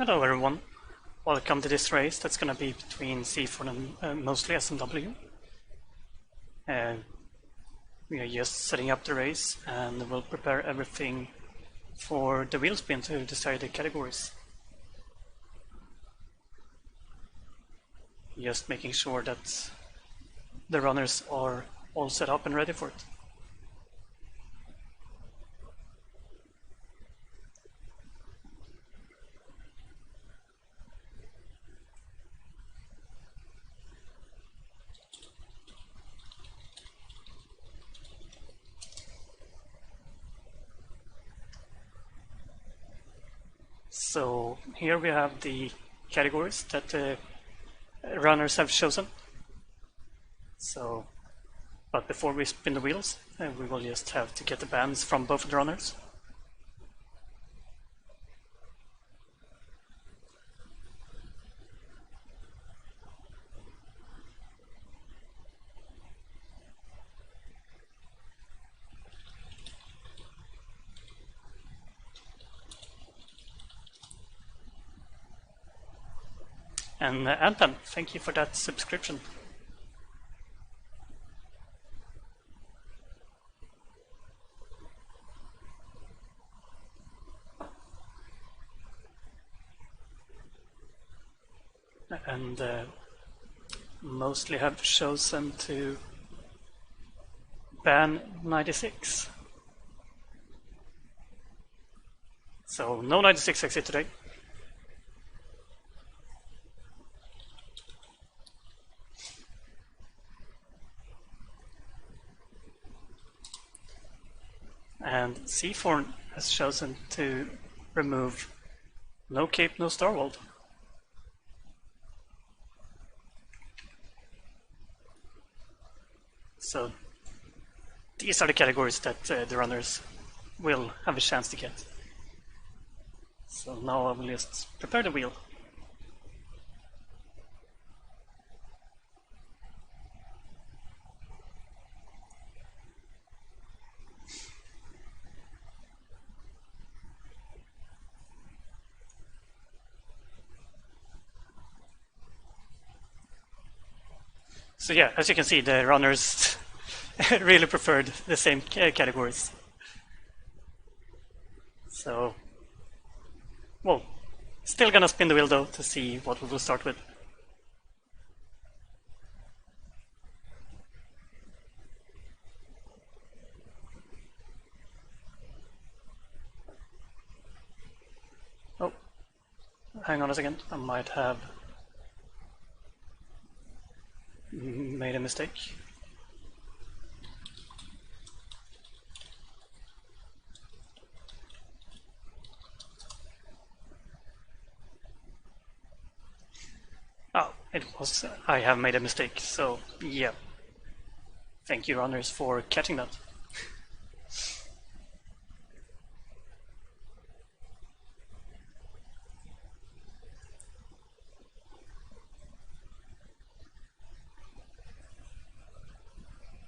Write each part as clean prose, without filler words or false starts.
Hello everyone, welcome to this race that's going to be between Seathorne and MostlySMW. We are just setting up the race and we'll prepare everything for the wheel spin to decide the categories. Just making sure that the runners are all set up and ready for it. So here we have the categories that the runners have chosen. But before we spin the wheels, we will just have to get the bands from both of the runners. And Anton, thank you for that subscription. And mostly have chosen to ban 96. So no 96 exit today. And Seathorne has chosen to remove no cape, no starwall. So these are the categories that the runners will have a chance to get. So now I will just prepare the wheel. So yeah, as you can see, the runners really preferred the same categories. So, well, still gonna spin the wheel though to see what we will start with. Oh, hang on a second, I might have made a mistake. it was. I have made a mistake, so yeah. Thank you, runners, for catching that.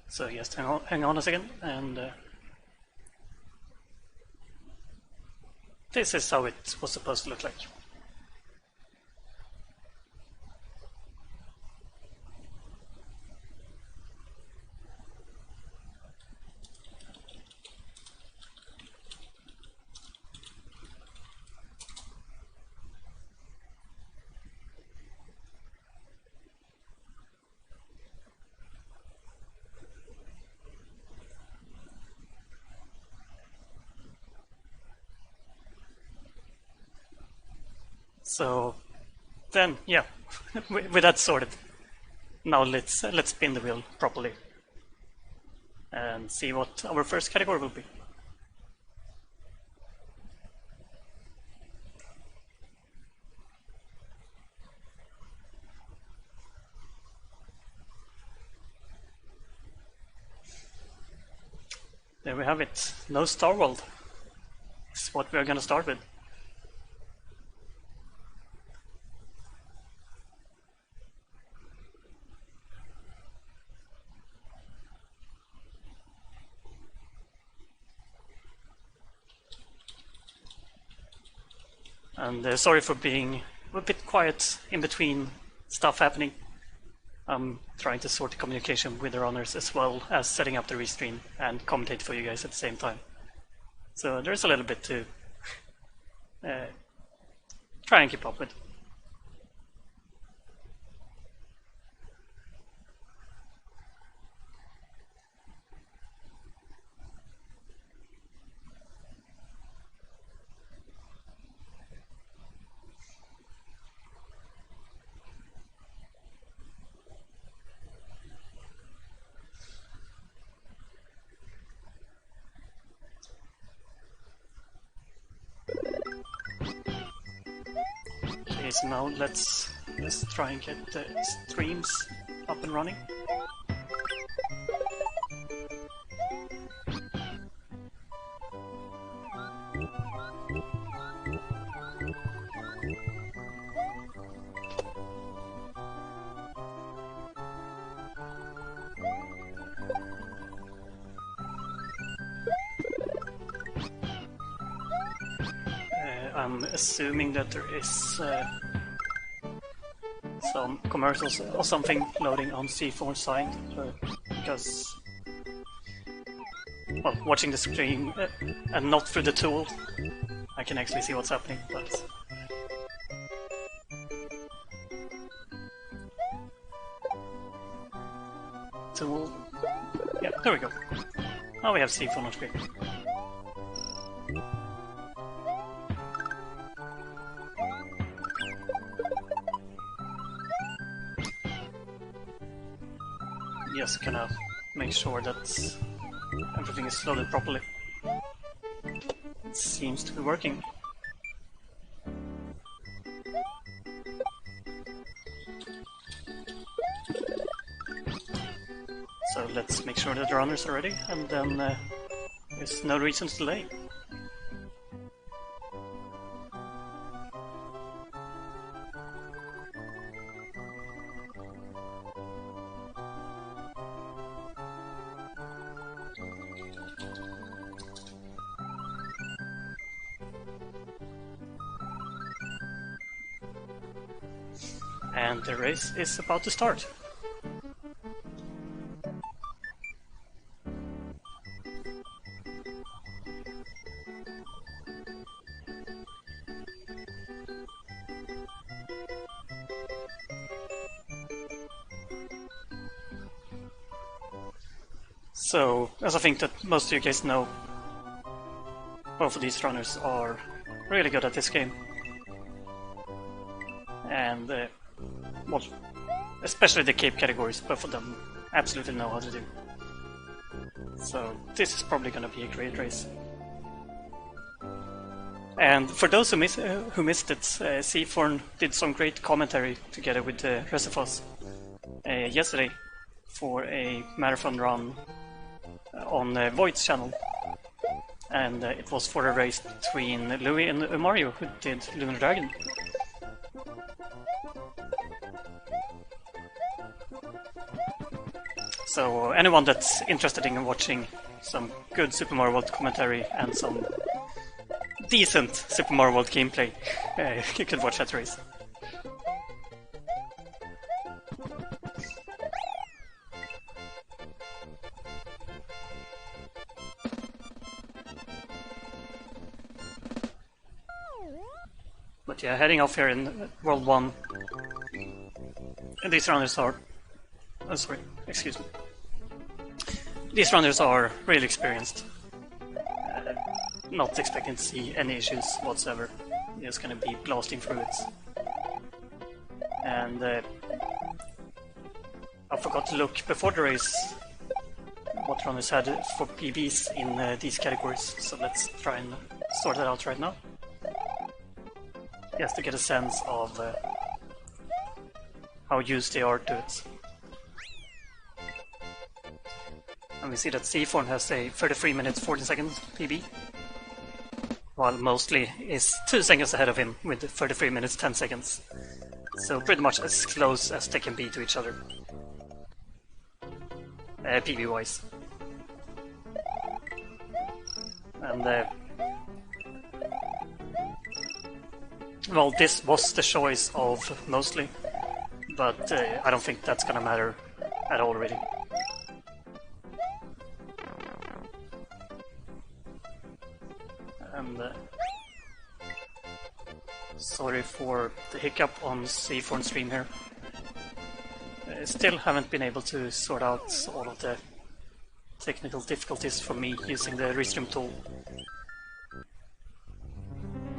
So just hang on a second, and this is how it was supposed to look like. So then, yeah, with that sorted, now let's spin the wheel properly and see what our first category will be. There we have it. No Star World is what we're gonna start with. And sorry for being a bit quiet in between stuff happening. I'm trying to sort the communication with the runners as well as setting up the restream and commentate for you guys at the same time. So there's a little bit to try and keep up with. Okay, so now let's try and get the streams up and running. I'm assuming that there is some commercials or something loading on Seathorne's side, because, well, watching the stream and not through the tool, I can actually see what's happening, but... Tool... Yeah, there we go. Now we have Seathorne on screen. Just gonna make sure that everything is loaded properly. It seems to be working. So let's make sure that the runners are ready, and then there's no reason to delay. And the race is about to start. So, as I think that most of you guys know, both of these runners are really good at this game. And, well, especially the cape categories, both of them absolutely know how to do. So, this is probably gonna be a great race. And for those who missed it, Seathorne did some great commentary together with the rest of us yesterday for a marathon run on Void's channel. And it was for a race between Louis and Mario, who did Lunar Dragon. So anyone that's interested in watching some good Super Mario World commentary and some decent Super Mario World gameplay, you could watch that race. But yeah, heading off here in World 1, and these runners are... Oh, sorry, excuse me. These runners are really experienced. Not expecting to see any issues whatsoever. You're just gonna be blasting through it. And I forgot to look before the race what runners had for PBs in these categories, so let's try and sort that out right now. Just to get a sense of how used they are to it. And we see that Seathorne has a 33 minutes 14 seconds PB, while Mostly is 2 seconds ahead of him with 33 minutes 10 seconds. So pretty much as close as they can be to each other, PB wise. And well, this was the choice of Mostly, but I don't think that's gonna matter at all really. And sorry for the hiccup on Seathorne stream here. Still haven't been able to sort out all of the technical difficulties for me using the restream tool.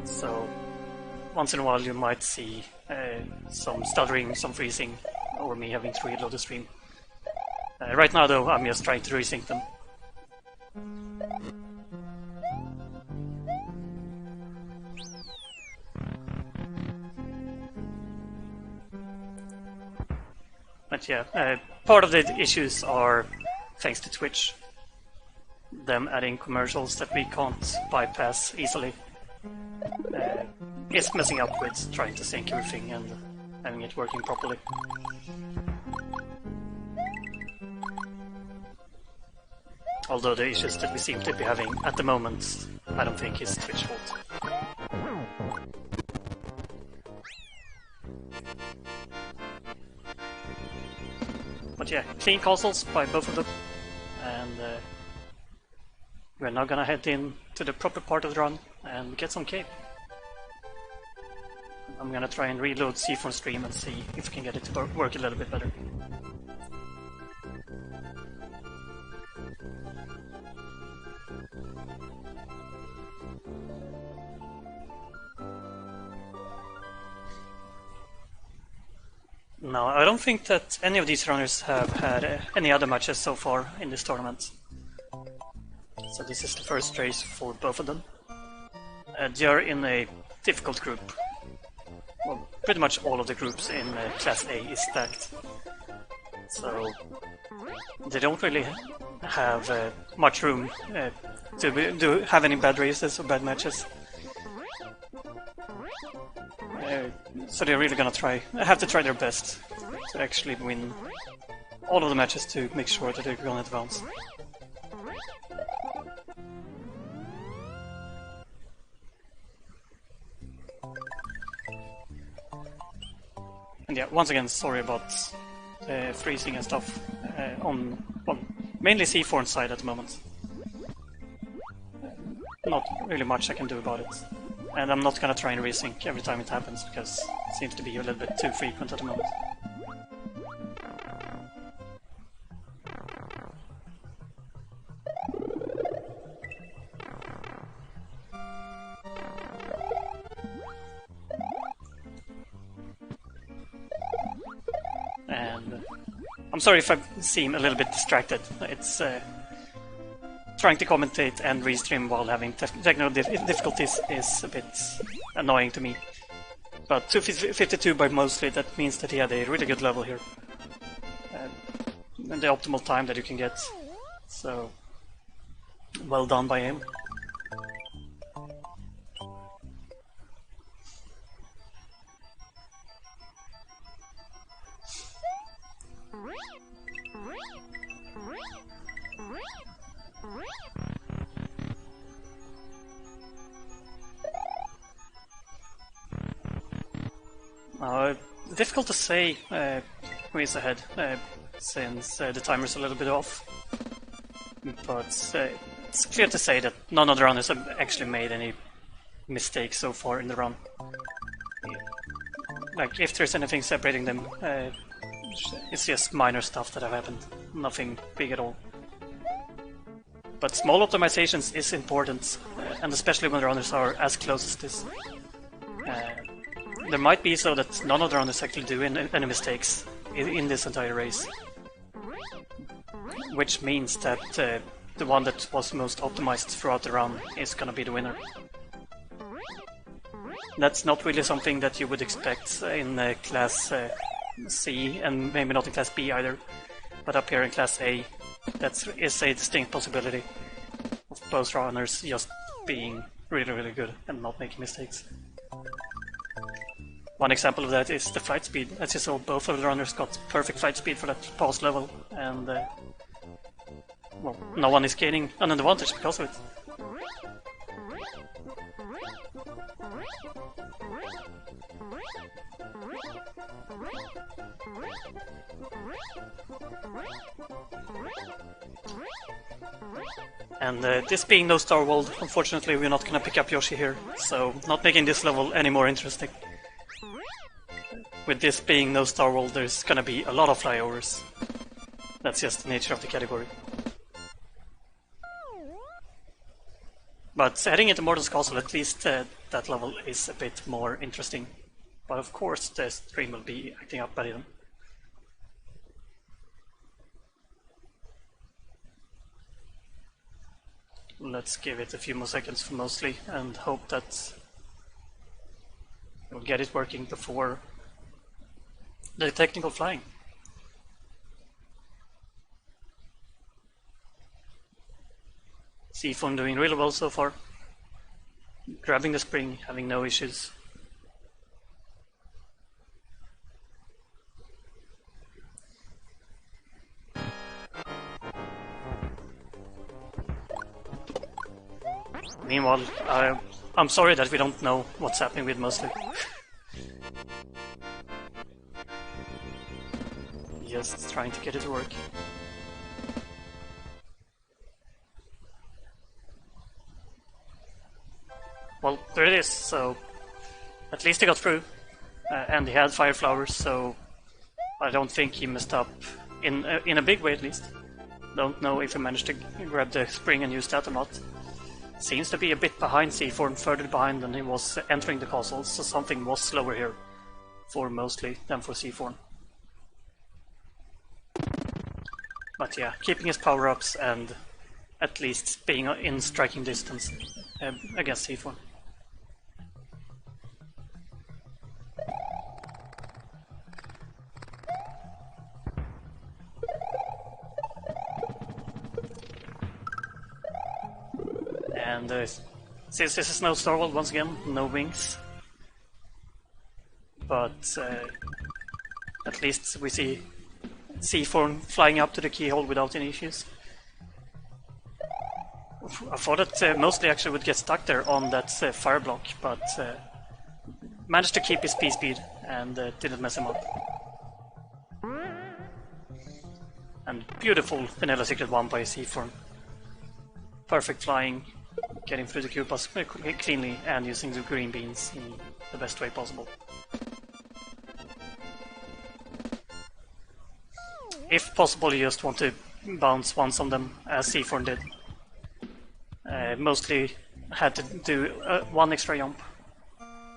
So once in a while you might see some stuttering, some freezing, or me having to reload the stream. Right now though, I'm just trying to resync them. But yeah, part of the issues are thanks to Twitch. Them adding commercials that we can't bypass easily. It's messing up with trying to sync everything and having it working properly. Although the issues that we seem to be having at the moment, I don't think is Twitch fault. But yeah, clean castles by both of them, and we're now gonna head in to the proper part of the run and get some cape. I'm gonna try and reload Seathorne stream and see if we can get it to work a little bit better. No, I don't think that any of these runners have had any other matches so far in this tournament. So this is the first race for both of them. They are in a difficult group. Well, pretty much all of the groups in Class A is stacked. So they don't really have much room to have any bad races or bad matches. So they're really gonna have to try their best to actually win all of the matches to make sure that they're gonna advance. And yeah, once again, sorry about freezing and stuff on, well, mainly Seathorne's side at the moment. Not really much I can do about it. And I'm not gonna try and resync every time it happens, because it seems to be a little bit too frequent at the moment. And I'm sorry if I seem a little bit distracted. It's trying to commentate and restream while having technical difficulties is a bit annoying to me. But 252 by Mostly, that means that he had a really good level here. And the optimal time that you can get. So, well done by him. Difficult to say who is ahead, since the timer's a little bit off. But it's clear to say that none of the runners have actually made any mistakes so far in the run. Like, if there's anything separating them, it's just minor stuff that have happened, nothing big at all. But small optimizations is important, and especially when the runners are as close as this. There might be so that none of the runners actually do any mistakes in this entire race. Which means that the one that was most optimized throughout the run is gonna be the winner. That's not really something that you would expect in Class C, and maybe not in Class B either. But up here in Class A, that is a distinct possibility of both runners just being really good and not making mistakes. One example of that is the flight speed. As you saw, both of the runners got perfect flight speed for that past level, and well, no one is gaining an advantage because of it. And this being no Star World, unfortunately we're not gonna pick up Yoshi here, so not making this level any more interesting. With this being no Star World, there's gonna be a lot of flyovers. That's just the nature of the category. But heading into Mortal's Castle, at least that level is a bit more interesting. But of course the stream will be acting up by then. Let's give it a few more seconds for Mostly and hope that we'll get it working before the technical flying. Seathorne doing really well so far. Grabbing the spring, having no issues. Meanwhile, I'm sorry that we don't know what's happening with Mostly. Just trying to get it to work. Well, there it is, so at least he got through, and he had fire flowers, so I don't think he messed up in a big way at least. Don't know if he managed to grab the spring and use that or not. Seems to be a bit behind Seathorne, further behind than he was entering the castle, so something was slower here for Mostly than for Seathorne. But yeah, keeping his power-ups and at least being in striking distance against Seathorne. And since this is no Star World, once again, no wings. But at least we see Seathorne flying up to the keyhole without any issues. I thought that Mostly actually would get stuck there on that fire block, but managed to keep his P-speed and didn't mess him up. And beautiful Vanilla Secret 1 by Seathorne. Perfect flying, getting through the Koopas cleanly and using the green beans in the best way possible. If possible, you just want to bounce once on them, as Seathorne did. Mostly had to do one extra jump,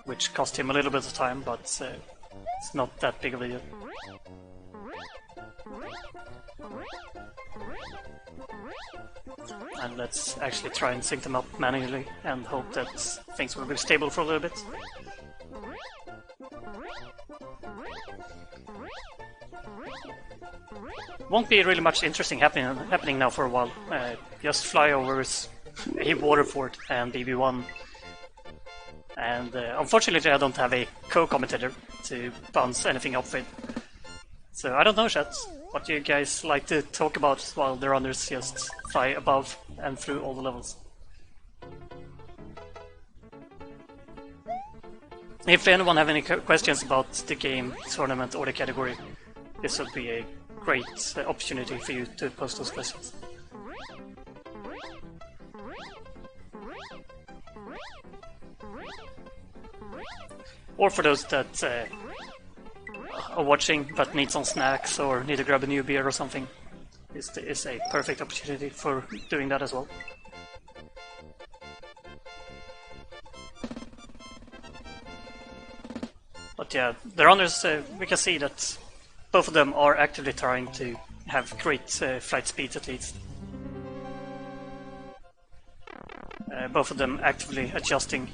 which cost him a little bit of time, but it's not that big of a deal. And let's actually try and sync them up manually and hope that things will be stable for a little bit. Won't be really much interesting happening now for a while. Just flyovers, a water fort, and BB1. And unfortunately I don't have a co-commentator to bounce anything up with. So I don't know, chat. What do you guys like to talk about while the runners just fly above and through all the levels? If anyone have any questions about the game, tournament, or the category, this would be a great opportunity for you to post those questions. Or for those that are watching but need some snacks or need to grab a new beer or something, this is a perfect opportunity for doing that as well. But yeah, the runners, we can see that both of them are actively trying to have great flight speeds at least. Both of them actively adjusting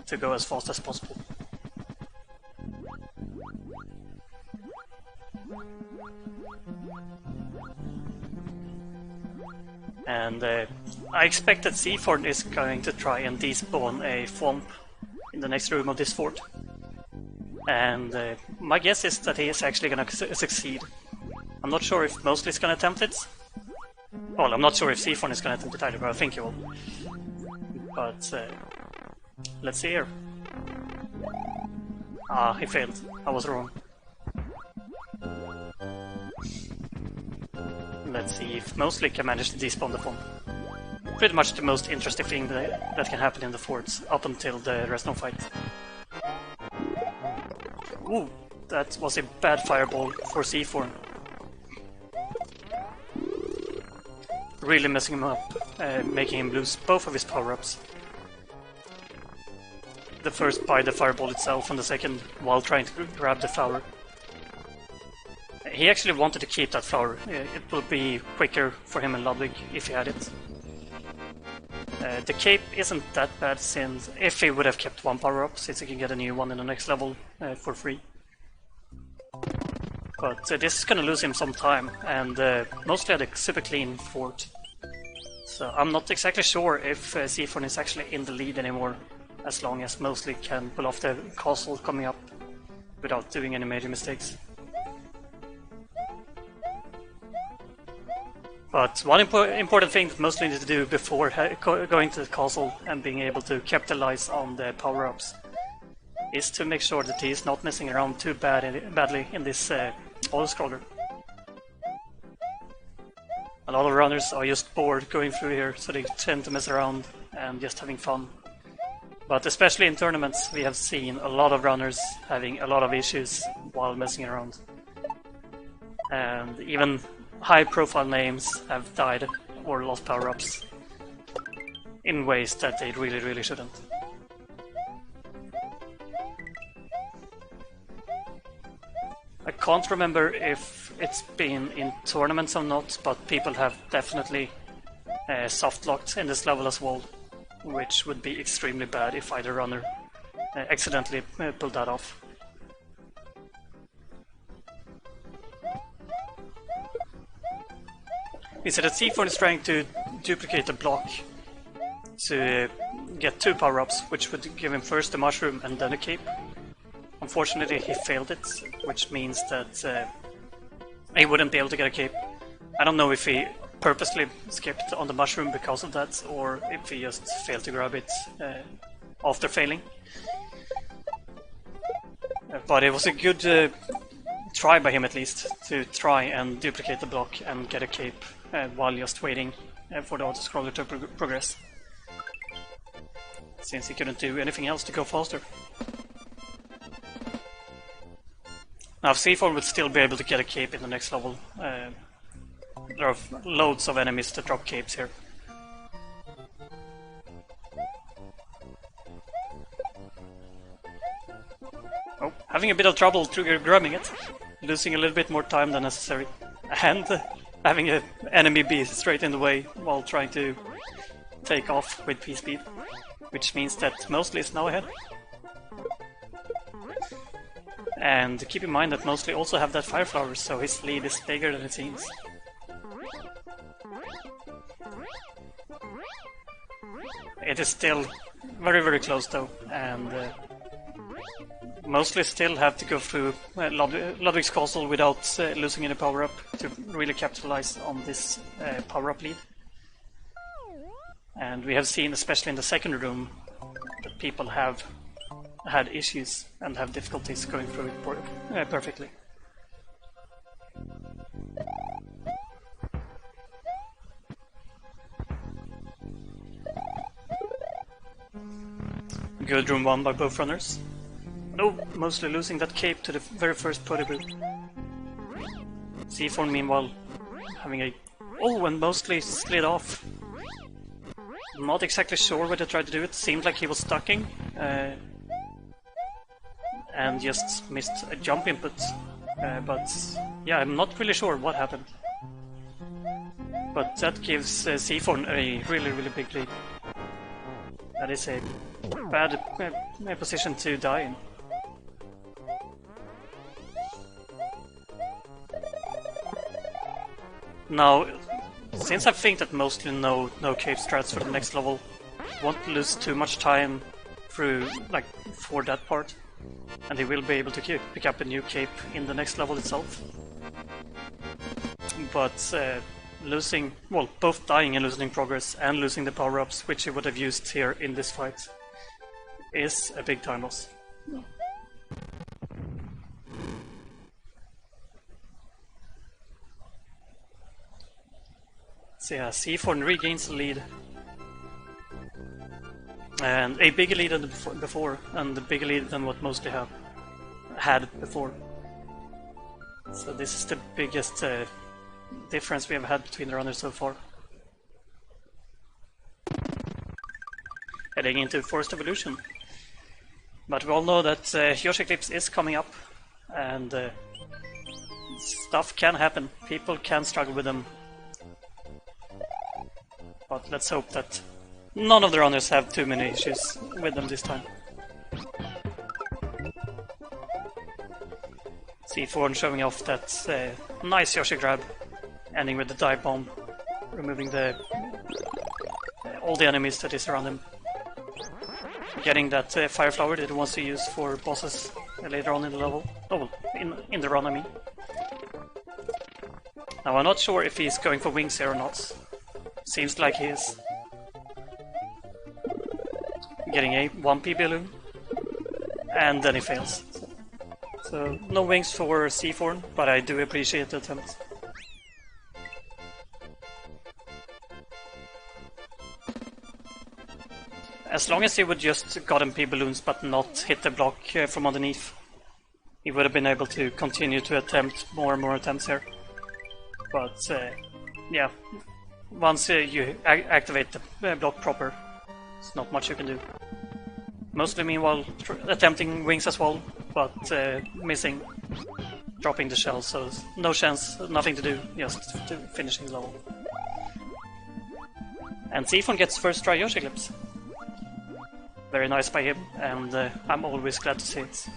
to go as fast as possible. And I expect that Seathorne is going to try and despawn a Thwomp in the next room of this fort. And my guess is that he is actually going to succeed. I'm not sure if Mostly is going to attempt it. Well, I'm not sure if Seathorne is going to attempt it either, but I think he will. But let's see here. Ah, he failed. I was wrong. Let's see if Mostly can manage to despawn the Thwomp. Pretty much the most interesting thing that can happen in the forts up until the Resno fight. Ooh, that was a bad fireball for Seathorne. Really messing him up, making him lose both of his power-ups. The first by the fireball itself, and the second while trying to grab the flower. He actually wanted to keep that flower. It would be quicker for him and Ludwig if he had it. The cape isn't that bad, since if he would have kept one power-up, since he can get a new one in the next level for free. But this is gonna lose him some time, and Mostly had a super clean fort. So I'm not exactly sure if Seathorne is actually in the lead anymore, as long as Mostly can pull off the castle coming up without doing any major mistakes. But one important thing that Mostly needs to do before going to the castle and being able to capitalize on the power-ups is to make sure that he is not messing around too badly in this auto-scroller. A lot of runners are just bored going through here, so they tend to mess around and just having fun. But especially in tournaments, we have seen a lot of runners having a lot of issues while messing around. And even high-profile names have died or lost power-ups in ways that they really shouldn't. I can't remember if it's been in tournaments or not, but people have definitely soft-locked in this level as well, which would be extremely bad if either runner accidentally pulled that off. We said that Seathorne is trying to duplicate the block to get 2 power-ups, which would give him first the mushroom and then a cape. Unfortunately, he failed it, which means that he wouldn't be able to get a cape. I don't know if he purposely skipped on the mushroom because of that, or if he just failed to grab it after failing. But it was a good try by him, at least, to try and duplicate the block and get a cape while just waiting for the auto-scroller to progress, since he couldn't do anything else to go faster. Now, Seathorne would still be able to get a cape in the next level. There are loads of enemies that drop capes here. Oh, having a bit of trouble grabbing it. Losing a little bit more time than necessary. and having an enemy be straight in the way while trying to take off with P-speed, which means that Mostly is now ahead. And keep in mind that Mostly also have that Fire Flower, so his lead is bigger than it seems. It is still very, very close though, and Mostly still have to go through Ludwig's Castle without losing any power-up to really capitalize on this power-up lead. And we have seen, especially in the second room, that people have had issues and have difficulties going through it perfectly. Good room 1 by both runners. No, Mostly losing that cape to the very first putty boot. Seathorne meanwhile having a... Oh, and Mostly slid off. Not exactly sure what he tried to do, it seemed like he was stucking. And just missed a jump input. But yeah, I'm not really sure what happened. But that gives Seathorne a really, really big lead. That is a bad position to die in. Now, since I think that mostly no cape strats for the next level, won't lose too much time through for that part, and he will be able to pick up a new cape in the next level itself. But losing, well, both dying and losing progress and losing the power-ups, which he would have used here in this fight, is a big time loss. So yeah, Seathorne regains the lead. And a bigger lead than before, and a bigger lead than what Mostly had before. So this is the biggest difference we have had between the runners so far. Heading into Forest Evolution. But we all know that Yoshi Eclipse is coming up, and stuff can happen. People can struggle with them. But let's hope that none of the runners have too many issues with them this time. Seathorne showing off that nice Yoshi grab, ending with the dive bomb, removing all the enemies that is around him. Getting that Fire Flower that he wants to use for bosses later on in the level. Oh, well, in the run, I mean. Now, I'm not sure if he's going for wings here or not. Seems like he is. Getting a 1p balloon, and then he fails. So no wings for Seathorne, but I do appreciate the attempt. As long as he would just gotten p balloons but not hit the block from underneath, he would have been able to continue to attempt more and more attempts here. But yeah, once you activate the block proper, there's not much you can do. Mostly meanwhile attempting wings as well, but missing, dropping the shell, so no chance, nothing to do, just finishing the level. And Seathorne gets first try Yoshi Eclipse. Very nice by him, and I'm always glad to see it.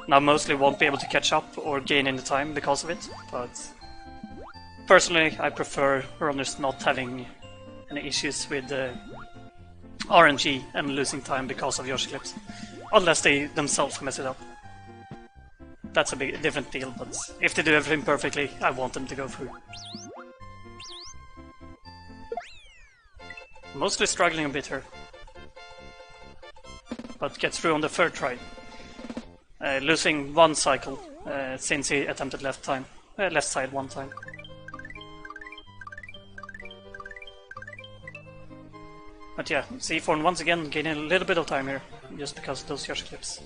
Now Mostly won't be able to catch up or gain any time because of it, but personally I prefer runners not having any issues with RNG and losing time because of Yoshi Eclipse, unless they themselves mess it up. That's a different deal, but if they do everything perfectly, I want them to go through. Mostly struggling a bit here, but gets through on the third try, losing one cycle since he attempted left side one time. But yeah, Seathorne once again gaining a little bit of time here, just because of those Yoshi Clips.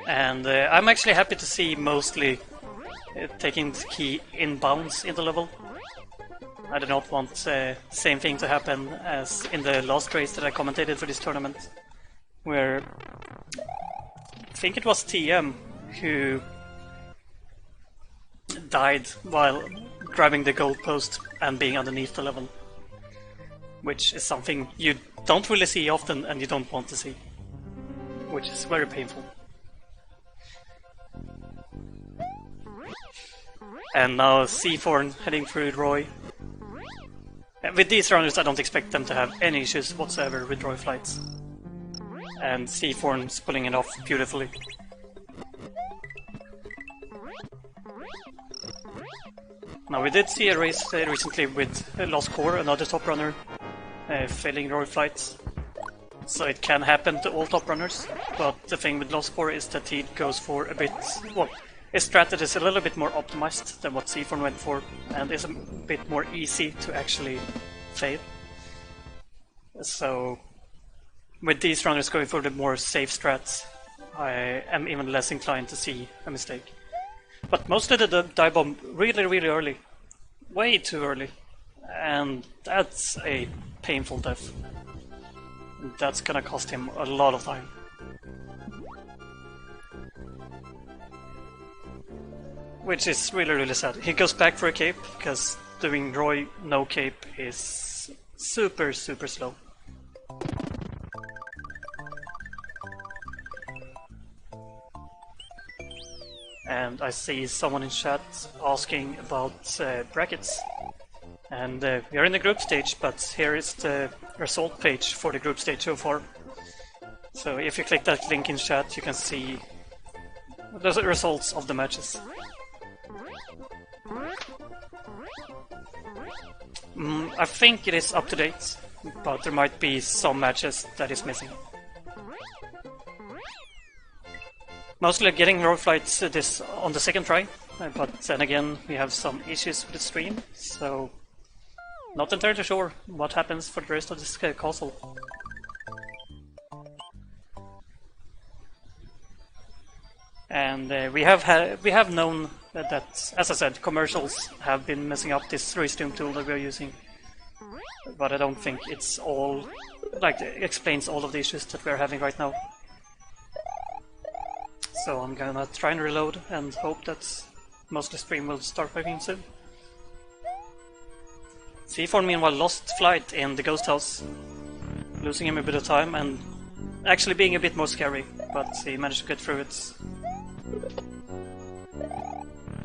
And I'm actually happy to see Mostly taking the key inbounds in the level. I do not want the same thing to happen as in the last race that I commentated for this tournament, where I think it was TM who died while grabbing the goalpost and being underneath the level, which is something you don't really see often and you don't want to see, which is very painful. And now Seathorne heading through Roy. With these runners I don't expect them to have any issues whatsoever with Roy flights. And Seathorne's pulling it off beautifully. Now we did see a race recently with Lost Core, another top runner, failing Roy flights. So it can happen to all top runners, but the thing with Lost Core is that he goes for a bit, well, his strategy is a little bit more optimized than what Seathorne went for, and is a bit more easy to actually fail. So with these runners going for the more safe strats, I am even less inclined to see a mistake. But mostly the dive bomb really early, way too early, and that's a painful death. That's gonna cost him a lot of time. Which is really sad. He goes back for a cape, because doing Roy no cape is super slow. And I see someone in chat asking about brackets. And we are in the group stage, but here is the result page for the group stage so far. So if you click that link in chat, you can see the results of the matches. I think it is up to date, but there might be some matches that is missing. Mostly getting road flights this on the second try, but then again we have some issues with the stream, so not entirely sure what happens for the rest of this castle. And we have known that, as I said, commercials have been messing up this restream tool that we are using, but I don't think it's all explains all of the issues that we are having right now. So I'm gonna try and reload and hope that MostlyStream will start working soon. Seathorne meanwhile lost flight in the ghost house, losing him a bit of time and actually being a bit more scary, but he managed to get through it.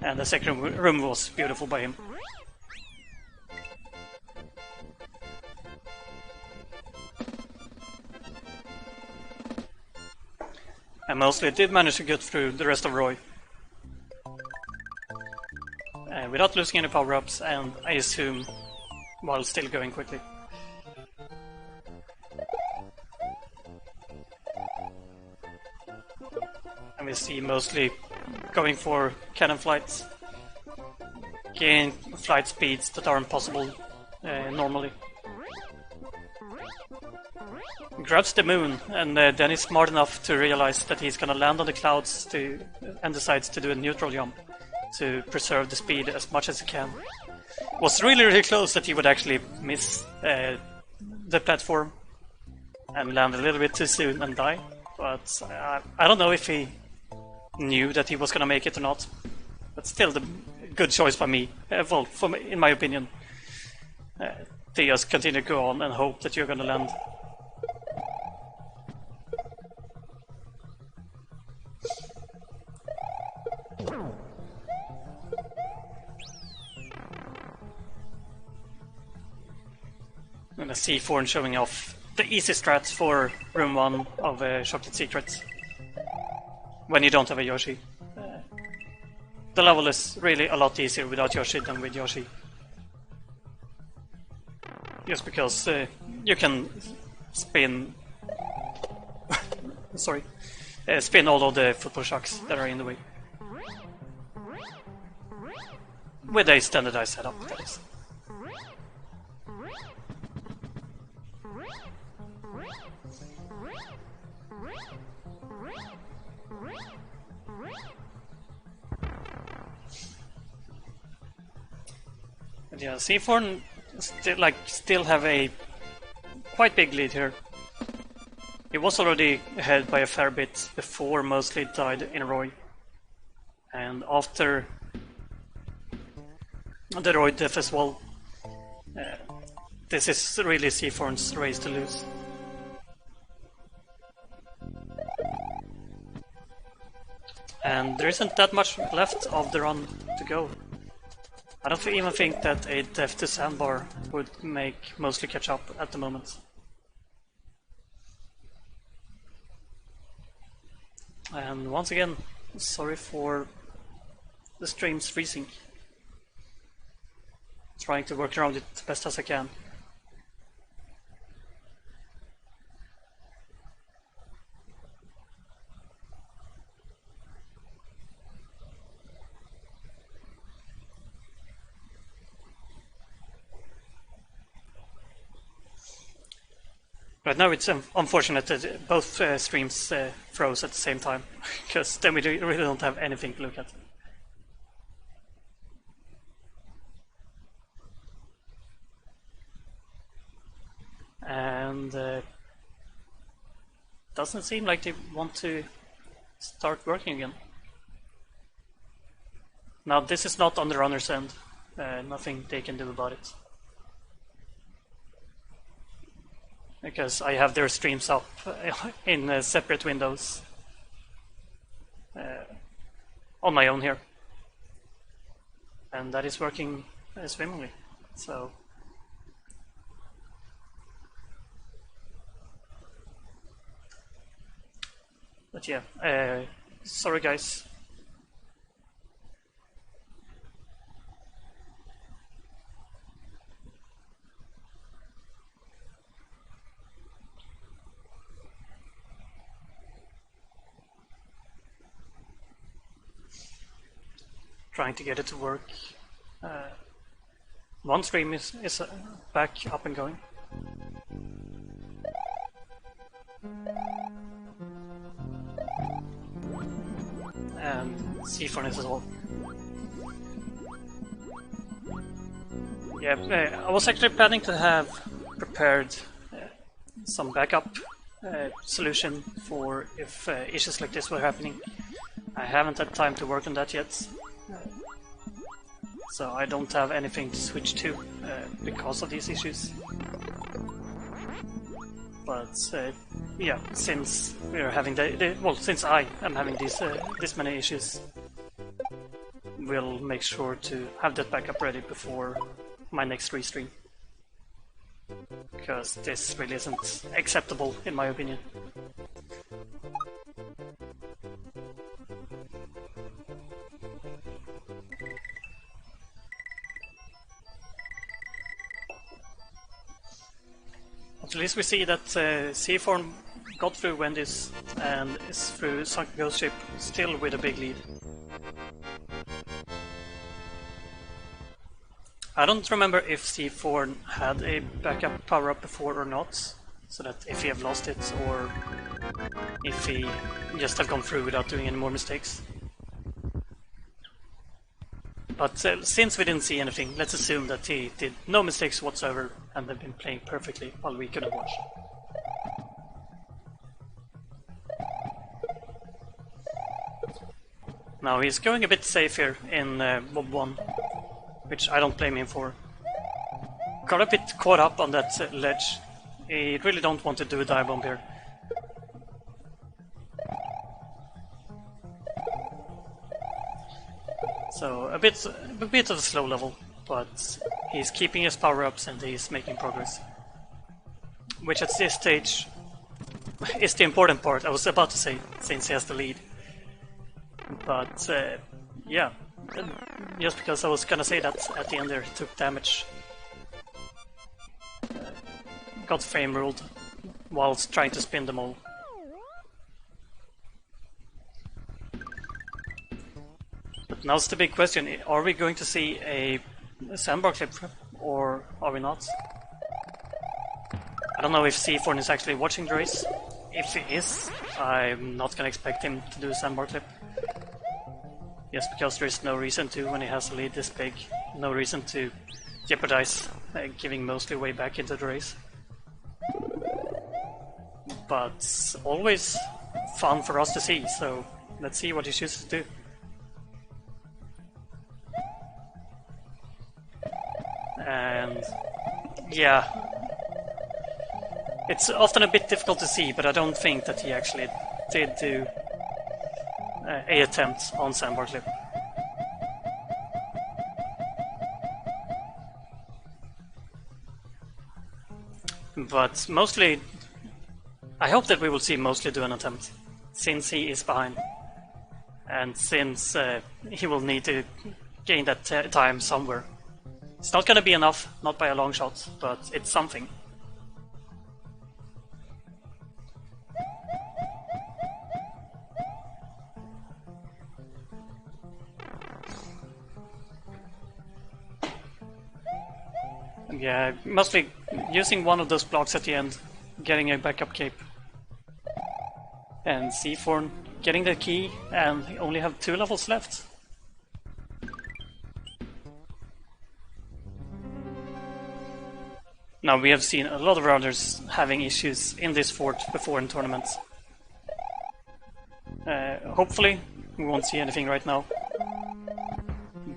And the second room was beautiful by him. And mostly did manage to get through the rest of Roy without losing any power-ups, and I assume while still going quickly. And we see mostly going for cannon flights, gain flight speeds that are impossible normally. Grabs the moon, and then he's smart enough to realize that he's gonna land on the clouds and decides to do a neutral jump to preserve the speed as much as he can. Was really close that he would actually miss the platform and land a little bit too soon and die, but I don't know if he knew that he was gonna make it or not. But still, the good choice by me, well, in my opinion, to just continue to go on and hope that you're gonna land. And a Seathorne showing off the easy strats for room 1 of Chocolate Secrets when you don't have a Yoshi. The level is really a lot easier without Yoshi than with Yoshi. Just because you can spin sorry, spin all of the football shocks that are in the way. With a standardized setup, that is. But yeah, Seathorne still have a quite big lead here. He was already ahead by a fair bit before Mostly died in Roy. And after the Roy death as well, this is really Seathorne's race to lose. And there isn't that much left of the run to go. I don't even think that a death to sandbar would make Mostly catch up at the moment. And once again, sorry for the stream's freezing. Trying to work around it as best as I can. Right now it's unfortunate that both streams froze at the same time, because then we really don't have anything to look at. And doesn't seem like they want to start working again. Now this is not on the runner's end, nothing they can do about it. Because I have their streams up in separate windows on my own here, and that is working swimmingly. So, but yeah, sorry guys. Trying to get it to work. One stream is back up and going. And Seathorne is as well. Yeah, I was actually planning to have prepared some backup solution for if issues like this were happening. I haven't had time to work on that yet. So I don't have anything to switch to because of these issues. But yeah, since we're having since I am having this many issues, we'll make sure to have that backup ready before my next restream. Because this really isn't acceptable in my opinion. At least we see that Seathorne got through Wendy's and is through Sunken Ghost Ship, still with a big lead. I don't remember if Seathorne had a backup power-up before or not, so that if he have lost it or if he just have gone through without doing any more mistakes. But since we didn't see anything, let's assume that he did no mistakes whatsoever and have been playing perfectly while we couldn't watch. Now he's going a bit safe here in Bob 1, which I don't blame him for. Got a bit caught up on that ledge. He really don't want to do a dive bomb here. So a bit of a slow level, but he's keeping his power-ups and he's making progress. Which at this stage is the important part, I was about to say, since he has the lead. But yeah, just because I was gonna say that at the end there he took damage. Got frame ruled whilst trying to spin them all. But now's the big question, are we going to see a sandbar clip or are we not? I don't know if Seathorne is actually watching the race. If he is, I'm not gonna expect him to do a sandbar clip. Just because there is no reason to when he has a lead this big. No reason to jeopardize giving mostly way back into the race. But always fun for us to see, so let's see what he chooses to do. And yeah, it's often a bit difficult to see, but I don't think that he actually did do a attempt on sandbar clip. But mostly, I hope that we will see mostly do an attempt, since he is behind. And since he will need to gain that time somewhere. It's not gonna be enough, not by a long shot, but it's something. Yeah, mostly using one of those blocks at the end, getting a backup cape. And Seathorne getting the key, and only have 2 levels left. Now, we have seen a lot of runners having issues in this fort before in tournaments. Hopefully, we won't see anything right now.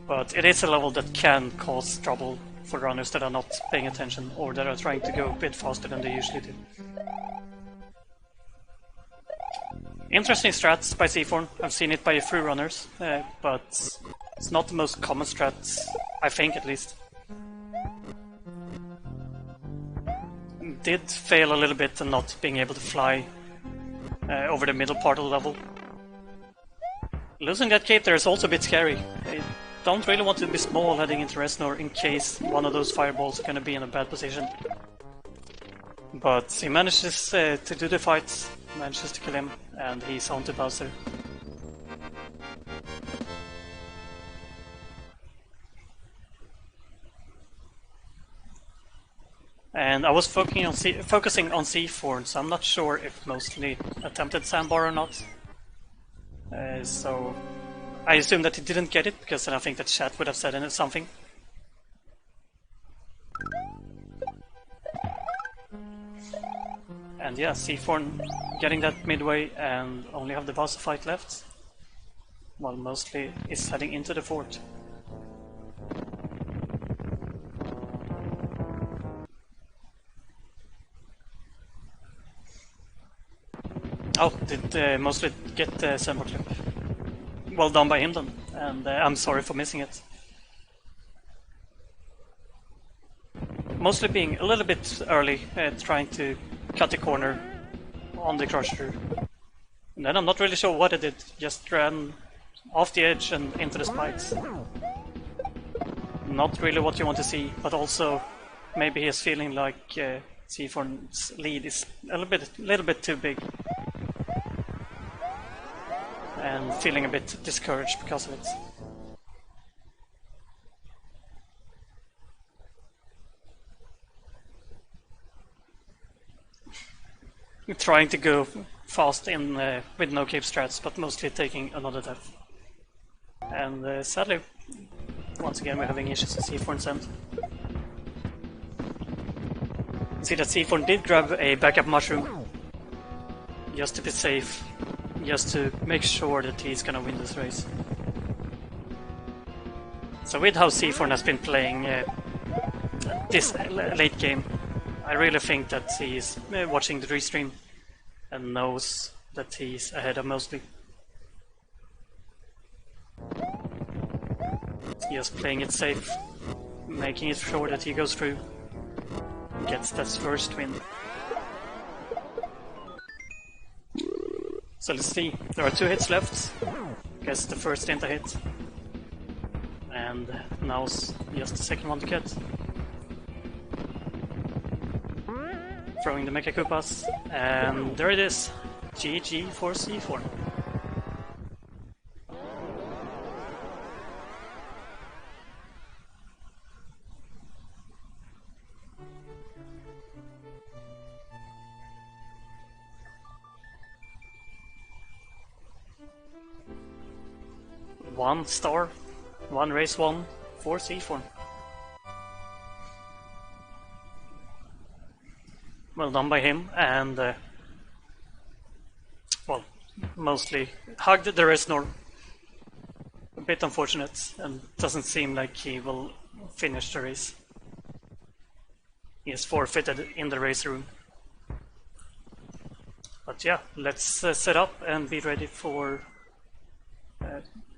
But it is a level that can cause trouble for runners that are not paying attention or that are trying to go a bit faster than they usually do. Interesting strats by Seathorne. I've seen it by a few runners, but it's not the most common strats, I think at least. Did fail a little bit in not being able to fly over the middle part of the level. Losing that cape there is also a bit scary. I don't really want to be small heading into Resnor in case one of those fireballs are going to be in a bad position. But he manages to do the fight, manages to kill him, and he's on to Bowser. And I was focusing on Seathorne, so I'm not sure if mostly attempted sandbar or not. So I assume that he didn't get it, because then I think that chat would have said in it something. And yeah, Seathorne getting that midway and only have the boss fight left, while mostly is heading into the fort. Oh, did mostly get the sandbar clip. Well done by him then, and I'm sorry for missing it. Mostly being a little bit early, trying to cut the corner on the crusher. And then I'm not really sure what I did, just ran off the edge and into the spikes. Not really what you want to see, but also maybe he's feeling like Seathorne's lead is a little bit too big. And feeling a bit discouraged because of it. Trying to go fast in with no cape strats, but mostly taking another death. And sadly, once again we're having issues with Seathorne's end. See that Seathorne did grab a backup mushroom, just to be safe. Just to make sure that he's gonna win this race. So with how Seathorne has been playing this late game, I really think that he's watching the restream and knows that he's ahead of Mostly. Just playing it safe, making it sure that he goes through, gets that first win. So let's see, there are 2 hits left. Guess the first ain't a hit. And now's just the second one to get. Throwing the Mecha Koopas, and there it is. GG for Seathorne. One star, 1 race won for Seathorne. well done by him, and well, mostly hugged the race norm. A bit unfortunate, and doesn't seem like he will finish the race. He is forfeited in the race room. But yeah, let's set up and be ready for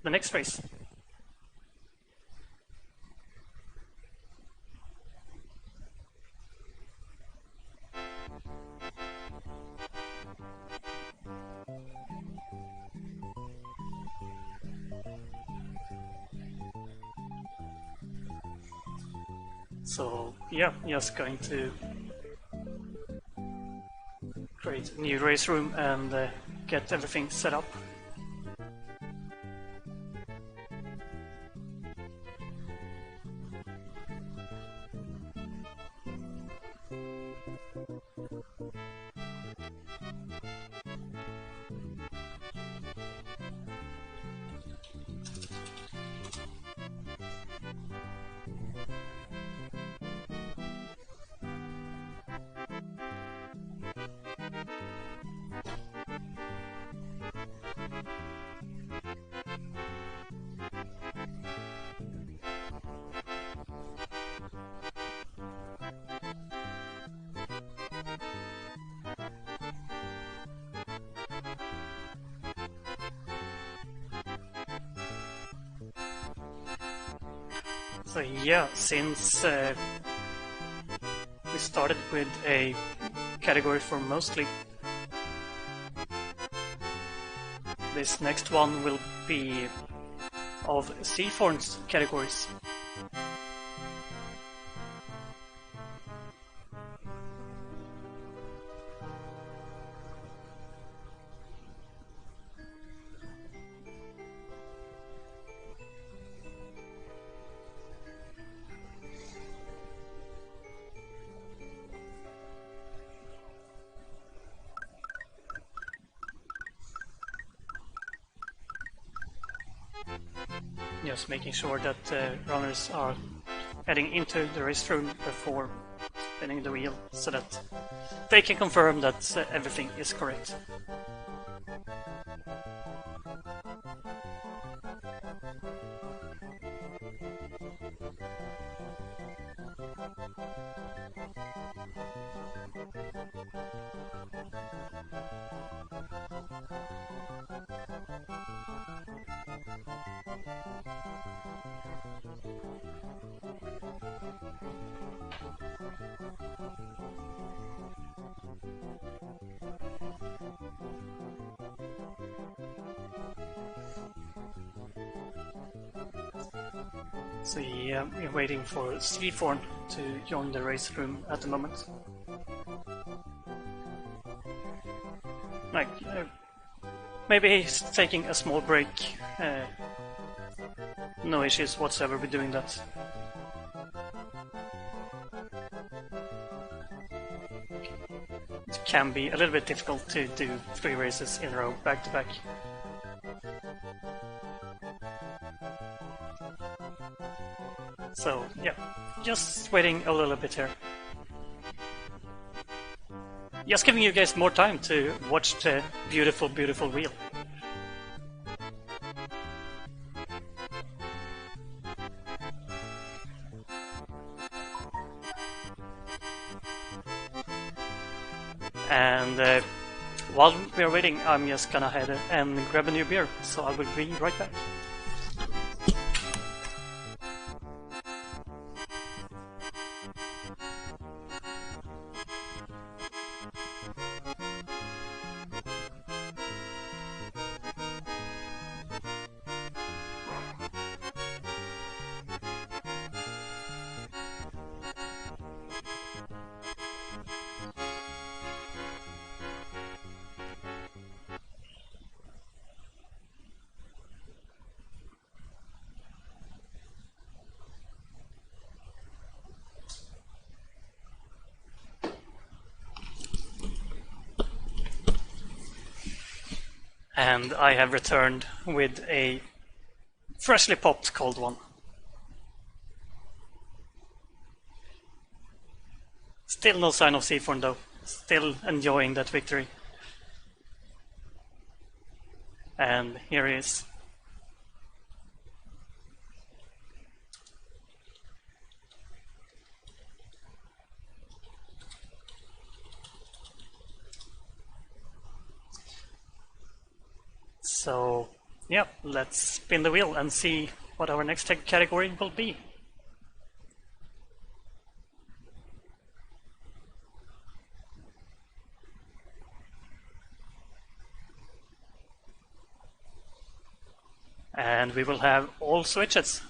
the next race. So yeah, just going to create a new race room and get everything set up. So yeah, since we started with a category for mostly, this next one will be of Seathorne's categories. Just making sure that runners are heading into the race room before spinning the wheel so that they can confirm that everything is correct. So yeah, we're waiting for Seathorne to join the race room at the moment. Like, maybe he's taking a small break. No issues whatsoever with doing that. It can be a little bit difficult to do 3 races in a row back to back. So yeah, just waiting a little bit here. Just giving you guys more time to watch the beautiful, beautiful wheel. And while we're waiting, I'm just gonna head and grab a new beer, so I will be right back. And I have returned with a freshly popped cold one. Still no sign of Seathorne though. still enjoying that victory. And here he is. So, yeah, let's spin the wheel and see what our next category will be. And we will have all switches.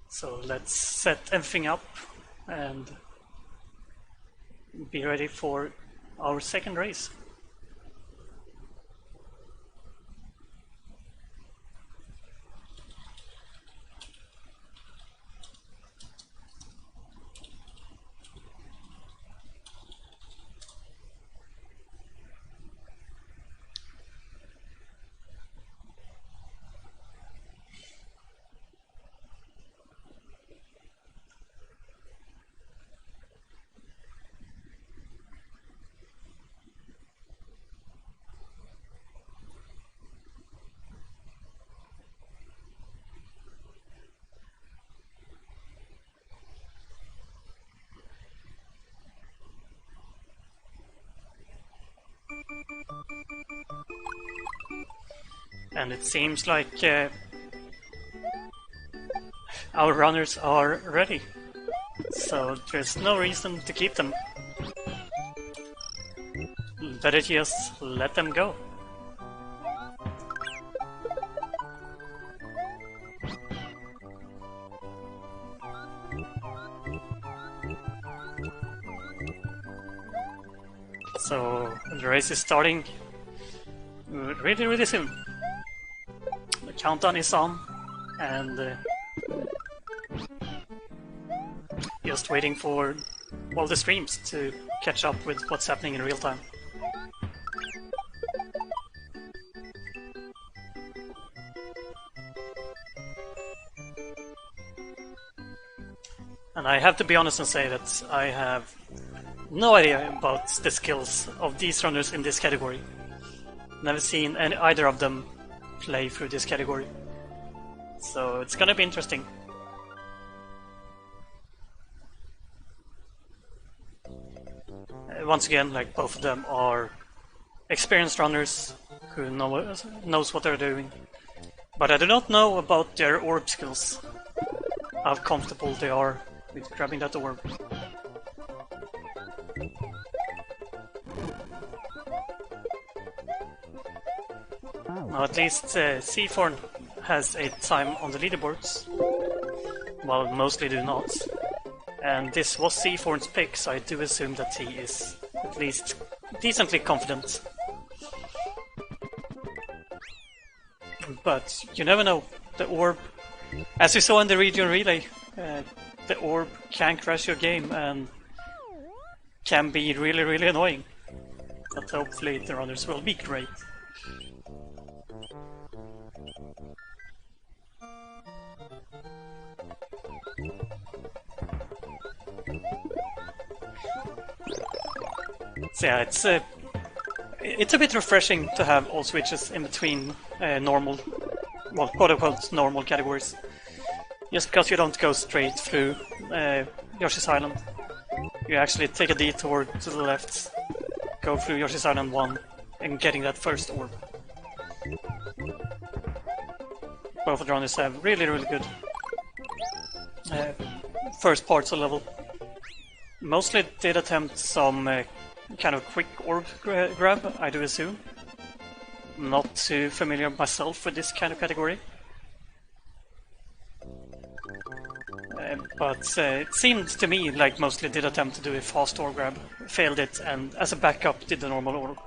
So let's set everything up and be ready for our second race. And it seems like our runners are ready, so there's no reason to keep them. Better just let them go. So the race is starting really soon. The countdown is on, and just waiting for all the streams to catch up with what's happening in real time. And I have to be honest and say that I have no idea about the skills of these runners in this category. Never seen either of them play through this category. So it's gonna be interesting. Once again, like, both of them are experienced runners who knows what they're doing. But I do not know about their orb skills. How comfortable they are with grabbing that orb. Now at least Seathorne has a time on the leaderboards, while mostly do not. And this was Seathorne's pick, so I do assume that he is at least decently confident. But you never know. The orb, as you saw in the region relay, the orb can crash your game and can be really annoying. But hopefully the runners will be great. So yeah, it's a bit refreshing to have all switches in between normal, well, quote-unquote normal categories. Just because you don't go straight through Yoshi's Island. You actually take a detour to the left, go through Yoshi's Island 1, and getting that first orb. Both of the runners have really good first parts of the level. Mostly did attempt some kind of quick orb grab, I do assume. Not too familiar myself with this kind of category. But it seemed to me like mostly did attempt to do a fast orb grab, failed it, and as a backup did the normal orb.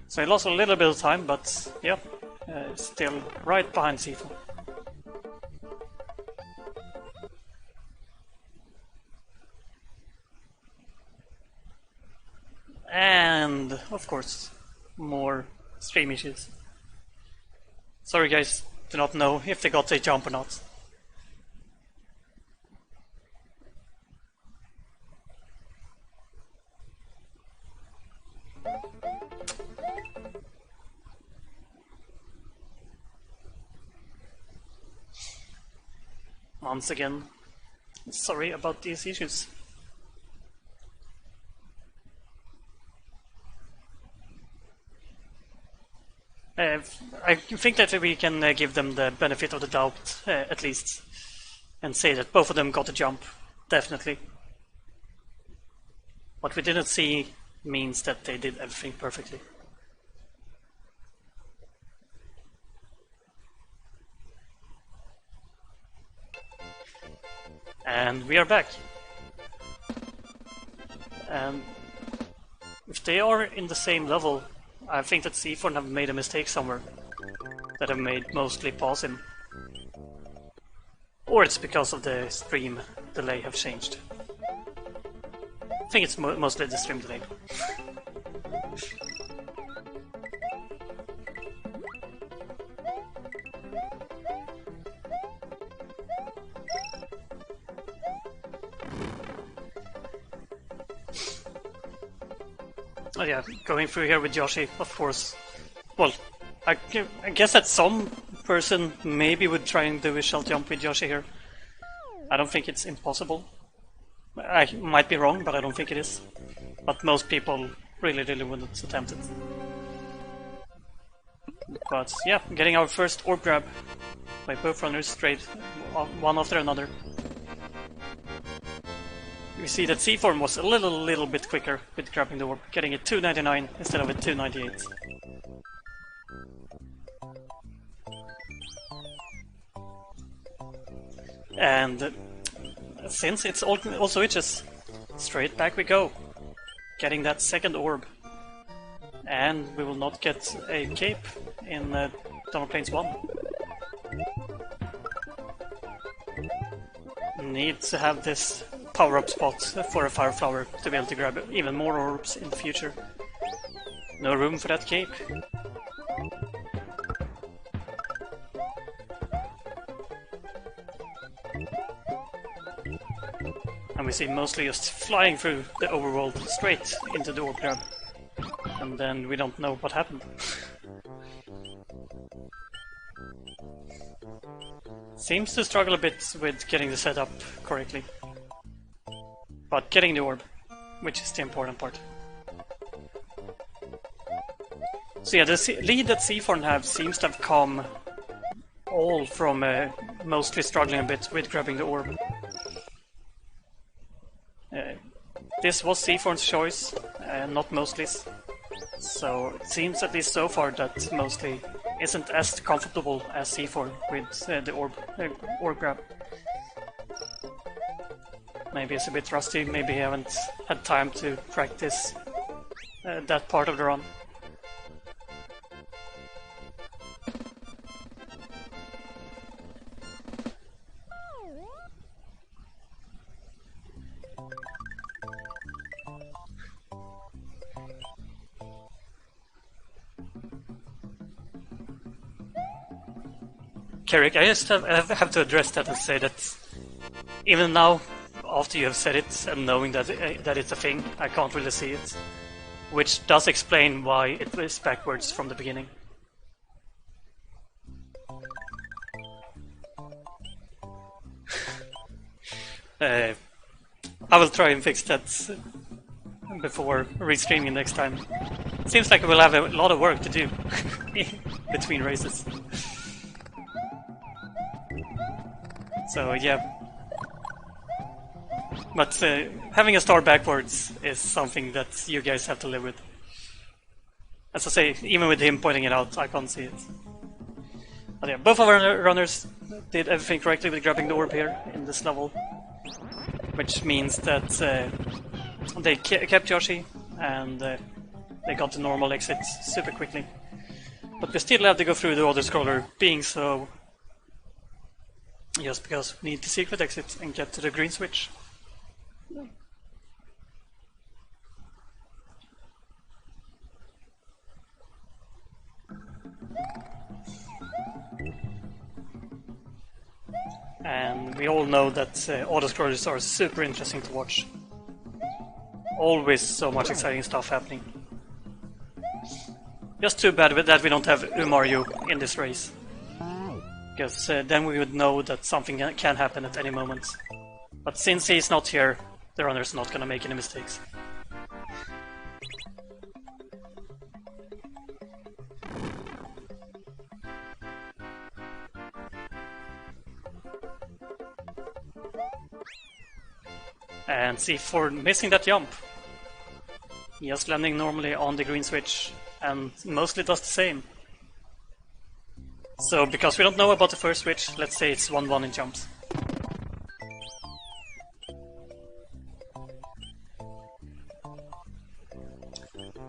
So I lost a little bit of time, but yeah, still right behind Seathorne. And, of course, more stream issues. Sorry guys, do not know if they got a jump or not. Once again, sorry about these issues. I think that we can give them the benefit of the doubt, at least, and say that both of them got a jump, definitely. What we didn't see means that they did everything perfectly. And we are back. And if they are in the same level, I think that Seathorne have made a mistake somewhere that have made Mostly pause him. Or it's because of the stream delay have changed. I think it's mostly the stream delay. Oh yeah, going through here with Yoshi, of course. Well, I guess that some person maybe would try and do a shell jump with Yoshi here. I don't think it's impossible. I might be wrong, but I don't think it is. But most people really wouldn't attempt it. But yeah, getting our first orb grab by both runners straight, one after another. We see that Seathorne was a little bit quicker with grabbing the orb, getting it 299 instead of a 298. And since it's also itches, straight back we go, getting that second orb. And we will not get a cape in Tunnel Plains 1. Need to have this power-up spot for a Fire Flower to be able to grab even more orbs in the future. No room for that cape. And we see Mostly just flying through the overworld straight into the orb grab. And then we don't know what happened. Seems to struggle a bit with getting the setup correctly. But getting the orb, which is the important part. So yeah, the lead that Seathorne have seems to have come all from Mostly struggling a bit with grabbing the orb. This was Seathorne's choice, not Mostly's. So it seems at least so far that Mostly isn't as comfortable as Seathorne with the orb grab. Maybe it's a bit rusty, maybe he haven't had time to practice that part of the run. Carrick, I just have to address that and say that even now, after you have said it and knowing that it's a thing, I can't really see it. Which does explain why it was backwards from the beginning. I will try and fix that before restreaming next time. Seems like we'll have a lot of work to do between races. So yeah. But having a star backwards is something that you guys have to live with. As I say, even with him pointing it out, I can't see it. But yeah, both of our runners did everything correctly with grabbing the orb here in this level. Which means that they kept Yoshi and they got the normal exit super quickly. But we still have to go through the auto-scroller, being so... just because we need the secret exit and get to the green switch. And we all know that auto-scrollers are super interesting to watch. Always so much exciting stuff happening. Just too bad that we don't have Umario in this race. Because then we would know that something can happen at any moment. But since he's not here, the runner's not gonna make any mistakes. And Seathorne missing that jump. Just landing normally on the green switch, and mostly does the same. So, because we don't know about the first switch, let's say it's 1-1 in jumps.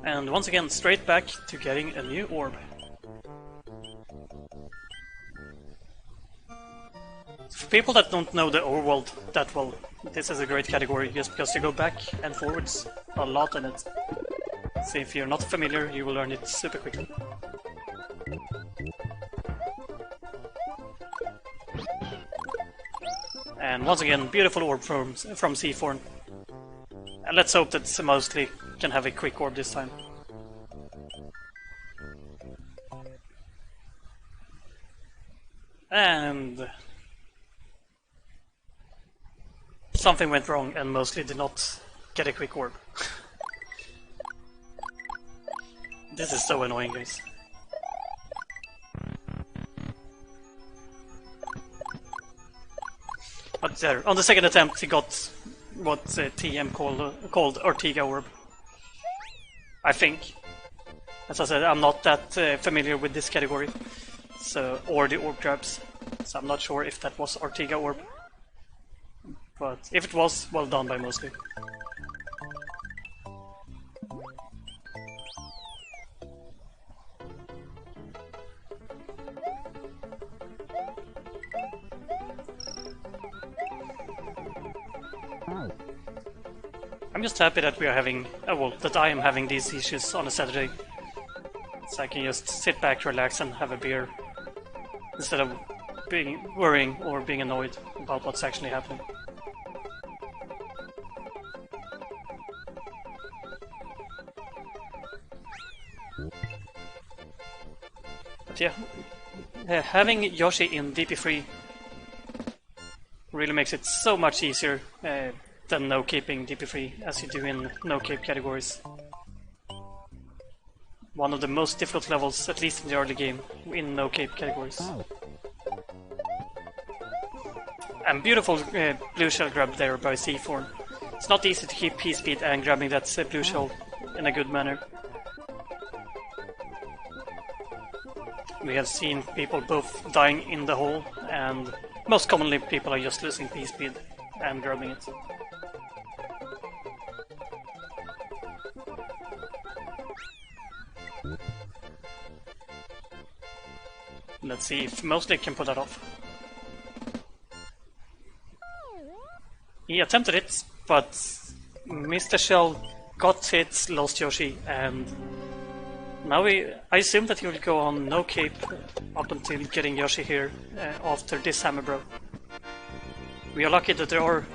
And once again, straight back to getting a new orb. For people that don't know the overworld that well, this is a great category just because you go back and forwards a lot in it. So if you're not familiar, you will learn it super quickly. And once again, beautiful orb from Seathorne. And let's hope that Mostly can have a quick orb this time. And something went wrong and Mostly did not get a quick orb. This is so annoying, guys. But there, on the second attempt, he got what TM called Ortega orb. I think. As I said, I'm not that familiar with this category, so or the orb grabs, so I'm not sure if that was Ortega orb. But if it was, well done by Mostly. I'm just happy that we are having, well, that I am having these issues on a Saturday. So I can just sit back, relax and have a beer instead of worrying or being annoyed about what's actually happening. But yeah, having Yoshi in DP3 really makes it so much easier than no-caping DP3 as you do in no-cape categories. One of the most difficult levels, at least in the early game, in no-cape categories. And beautiful blue shell grab there by Seathorne. It's not easy to keep P-speed and grabbing that blue shell in a good manner. We have seen people both dying in the hole, and most commonly people are just losing P-speed and grabbing it. Let's see if Mostly can pull that off. He attempted it, but Mr. Shell got hit, lost Yoshi, and now I assume that he will go on no cape up until getting Yoshi here after this hammer bro. We are lucky that there are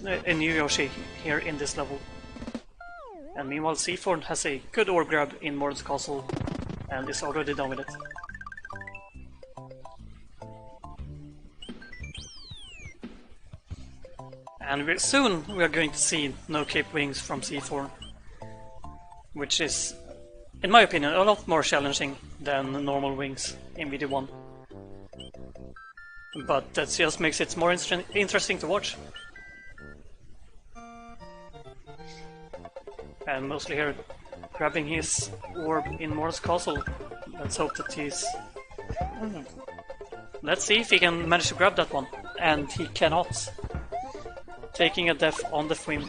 a new Yoshi here in this level. And meanwhile Seathorne has a good orb grab in Mord's Castle and is already done with it. And soon we are going to see no cape wings from Seathorne, which is, in my opinion, a lot more challenging than normal wings in VD1. But that just makes it more interesting to watch. And Mostly here grabbing his orb in Mord's Castle. Let's hope that he's... Let's see if he can manage to grab that one. And he cannot. Taking a death on the Thwimp.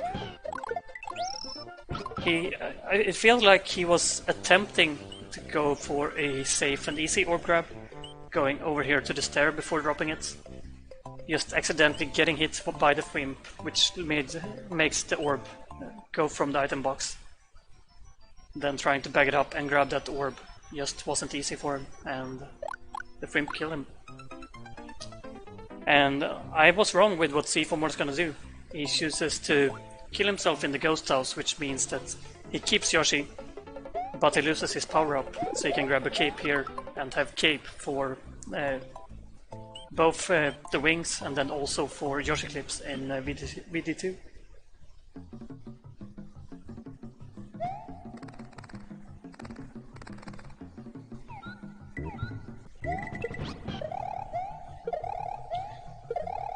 It feels like he was attempting to go for a safe and easy orb grab, going over here to the stair before dropping it. Just accidentally getting hit by the Wimp, which makes the orb go from the item box. Then trying to bag it up and grab that orb just wasn't easy for him, and the Wimp killed him. And I was wrong with what Seathorne was gonna do. He chooses to kill himself in the ghost house, which means that he keeps Yoshi, but he loses his power up, so he can grab a cape here and have cape for both the wings and then also for Yoshi clips in VD2.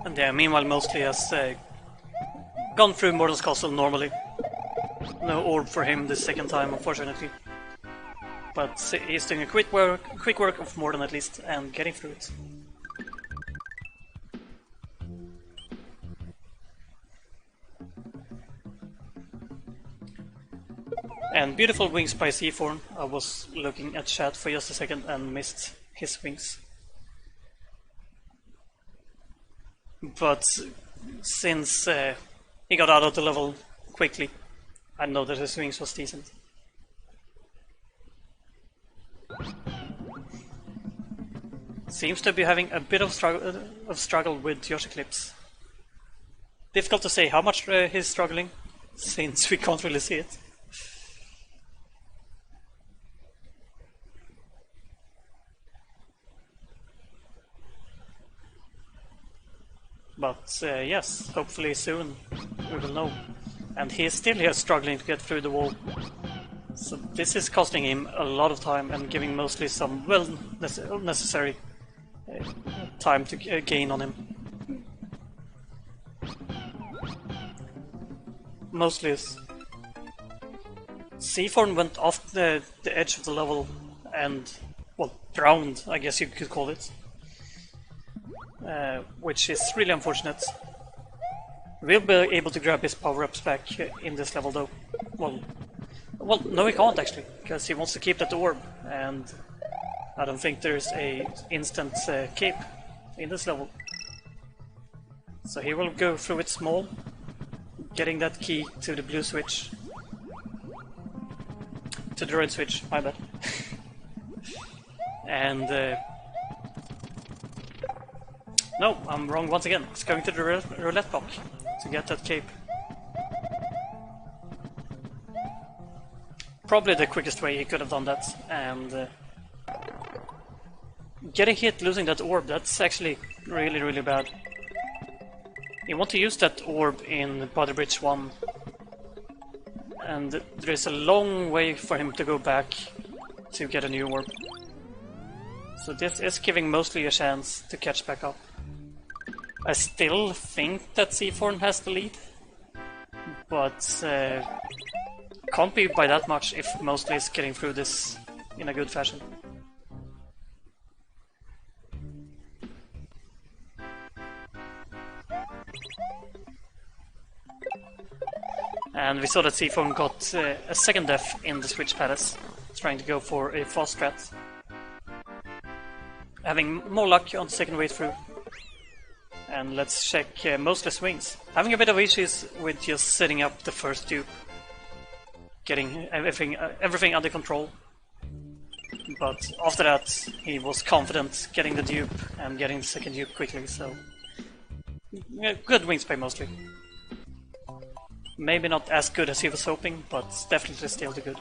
And yeah, meanwhile Mostly has gone through Mortal's Castle normally. No orb for him this second time, unfortunately. But he's doing a quick work of Mortal at least, and getting through it. And beautiful wings by Seathorne. I was looking at chat for just a second and missed his wings. But since he got out of the level quickly, I know that his wings was decent. Seems to be having a bit of struggle with Yoshi clips. Difficult to say how much he's struggling, since we can't really see it. But yes, hopefully soon we will know. And he is still here struggling to get through the wall. So this is costing him a lot of time and giving Mostly some necessary time to gain on him. Mostly is. Seathorne went off the edge of the level and, well, drowned, I guess you could call it. Which is really unfortunate. We'll be able to grab his power-ups back in this level though. Well, no he can't actually, because he wants to keep that orb, and I don't think there's a instant cape in this level. So he will go through it small, getting that key to the blue switch. To the red switch, my bad. And no, I'm wrong once again. It's going to the roulette block to get that cape. Probably the quickest way he could have done that, and getting hit losing that orb, that's actually really bad. You want to use that orb in Body Bridge 1, and there is a long way for him to go back to get a new orb. So this is giving Mostly a chance to catch back up. I still think that Seathorne has the lead, but can't be by that much if Mostly is getting through this in a good fashion. And we saw that Seathorne got a second death in the Switch Palace, trying to go for a fast strat. Having more luck on the second way through. And let's check Mostly's wings. Having a bit of issues with just setting up the first dupe. Getting everything under control. But after that, he was confident getting the dupe and getting the second dupe quickly, so... yeah, good wings by Mostly. Maybe not as good as he was hoping, but definitely still good.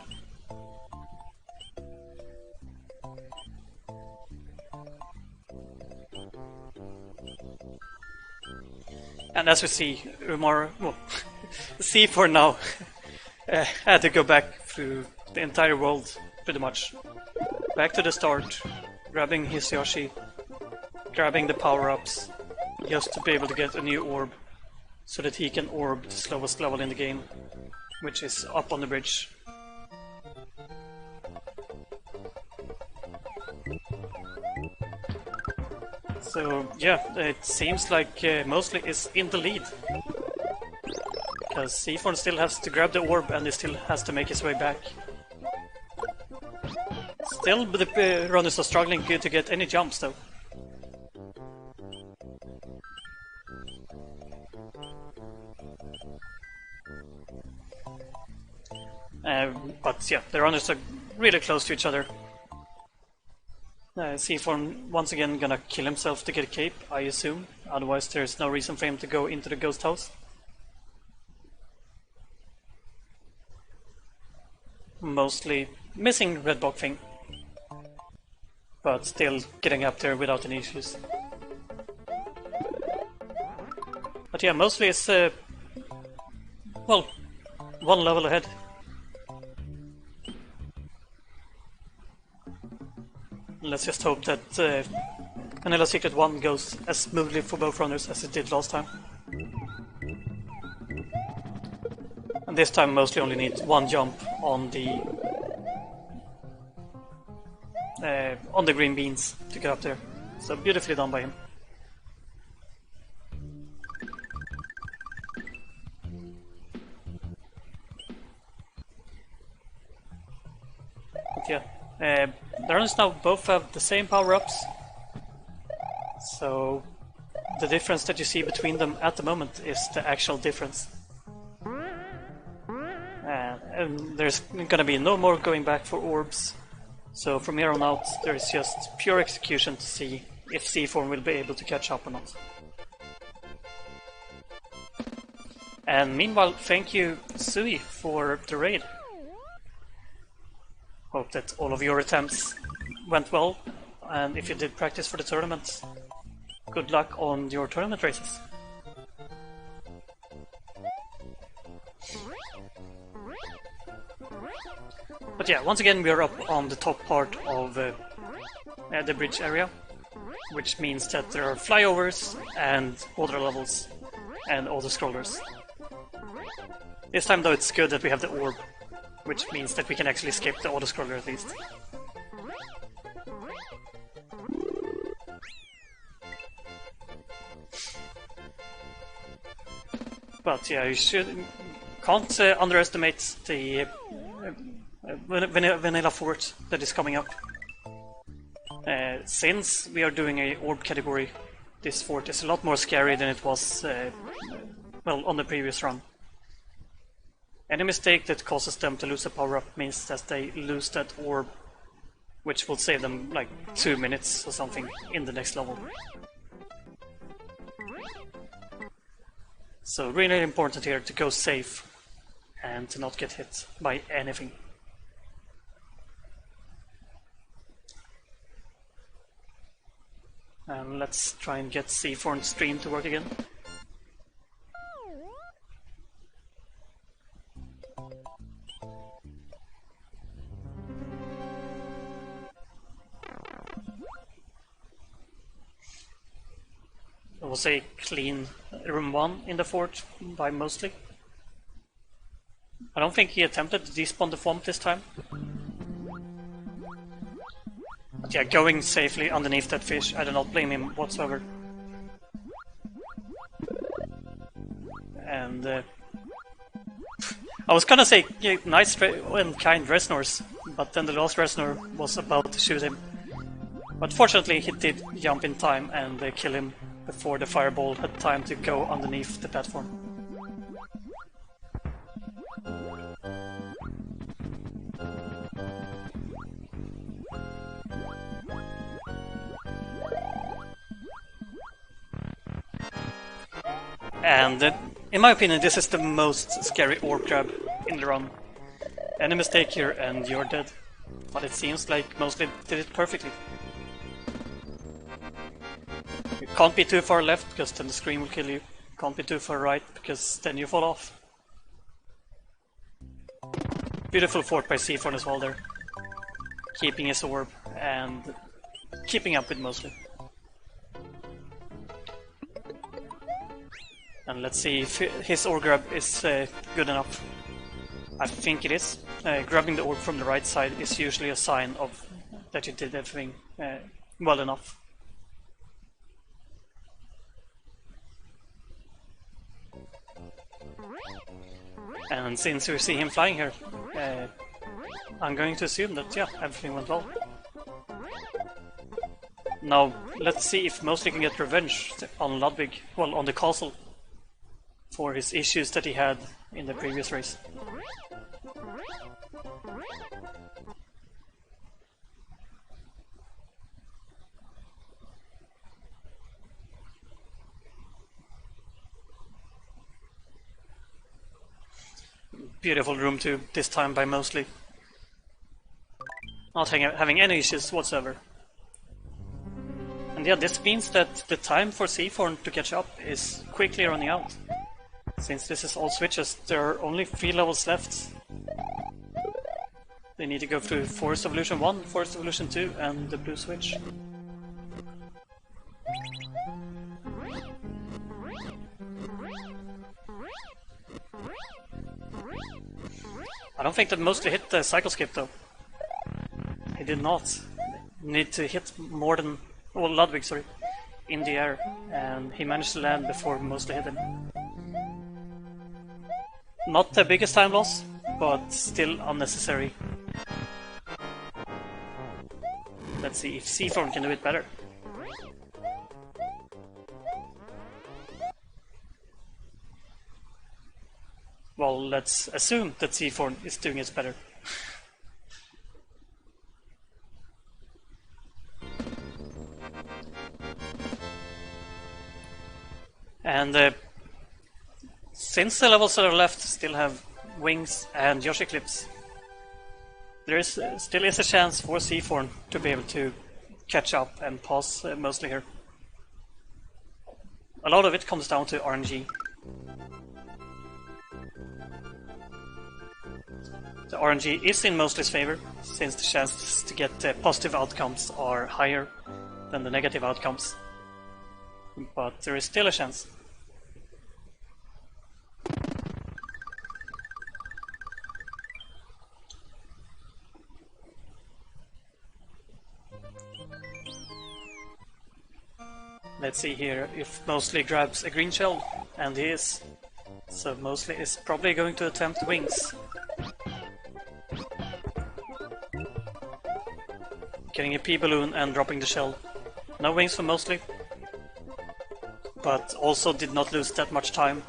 And as we see, Seathorne now had to go back through the entire world, pretty much. Back to the start, grabbing his Yoshi, grabbing the power-ups, just to be able to get a new orb, so that he can orb the slowest level in the game, which is up on the bridge. So yeah, it seems like Mostly is in the lead. Because Seathorne still has to grab the orb and he still has to make his way back. Still, the runners are struggling to get any jumps though. But yeah, the runners are really close to each other. Seathorne once again gonna kill himself to get a cape, I assume. Otherwise there's no reason for him to go into the ghost house. Mostly missing red block thing, but still getting up there without any issues. But yeah, mostly it's well, one level ahead. Let's just hope that Vanilla Secret 1 goes as smoothly for both runners as it did last time. And this time mostly only need one jump on the green beans to get up there. So beautifully done by him. But yeah, the runners now both have the same power-ups. So the difference that you see between them at the moment is the actual difference. And there's gonna be no more going back for orbs. So from here on out, there is just pure execution to see if Seathorne will be able to catch up or not. And meanwhile, thank you, Sui, for the raid. Hope that all of your attempts went well, and if you did practice for the tournament, good luck on your tournament races. But yeah, once again we are up on the top part of the bridge area, which means that there are flyovers and water levels and all the scrollers. This time though it's good that we have the orb, which means that we can actually skip the auto-scroller at least. But yeah, you can't underestimate the vanilla fort that is coming up. Since we are doing a orb category, this fort is a lot more scary than it was well, on the previous run. Any mistake that causes them to lose a power-up means that they lose that orb, which will save them like 2 minutes or something in the next level. So really important here to go safe and to not get hit by anything. And let's try and get Seathorne's stream to work again. It was a clean room 1 in the fort by Mostly. I don't think he attempted to despawn the Fomp this time. But yeah, going safely underneath that fish, I do not blame him whatsoever. And I was gonna say yeah, nice and kind Resnors, but then the last Resnor was about to shoot him. But fortunately he did jump in time and kill him before the fireball had time to go underneath the platform. And in my opinion, this is the most scary orb grab in the run. Any mistake here and you're dead. But it seems like Mostly did it perfectly. You can't be too far left, because then the screen will kill you. Can't be too far right, because then you fall off. Beautiful fort by Seathorne as well there. Keeping his orb and keeping up with Mostly. And let's see if his orb grab is good enough. I think it is. Grabbing the orb from the right side is usually a sign of that you did everything well enough. And since we see him flying here, I'm going to assume that, yeah, everything went well. Now, let's see if Mostly can get revenge on Ludwig, well, on the castle, for his issues that he had in the previous race. Beautiful room 2, this time by Mostly. Not having any issues whatsoever. And yeah, this means that the time for Seathorne to catch up is quickly running out. Since this is all switches, there are only 3 levels left. They need to go through Forest Evolution 1, Forest Evolution 2, and the blue switch. I don't think that Mostly hit the cycle skip though. He did not. Need to hit more than... well, Ludwig, sorry, in the air, and he managed to land before Mostly hit him. Not the biggest time loss, but still unnecessary. Let's see if Seathorne can do it better. Well, let's assume that Seathorne is doing it better. And since the levels that are left still have wings and Yoshi clips, there still is a chance for Seathorne to be able to catch up and pass Mostly here. A lot of it comes down to RNG. The RNG is in Mostly's favor, since the chances to get positive outcomes are higher than the negative outcomes. But there is still a chance. Let's see here if Mostly grabs a green shell, and he is. So Mostly is probably going to attempt wings. Getting a P-balloon and dropping the shell. No wings for Mostly, but also did not lose that much time,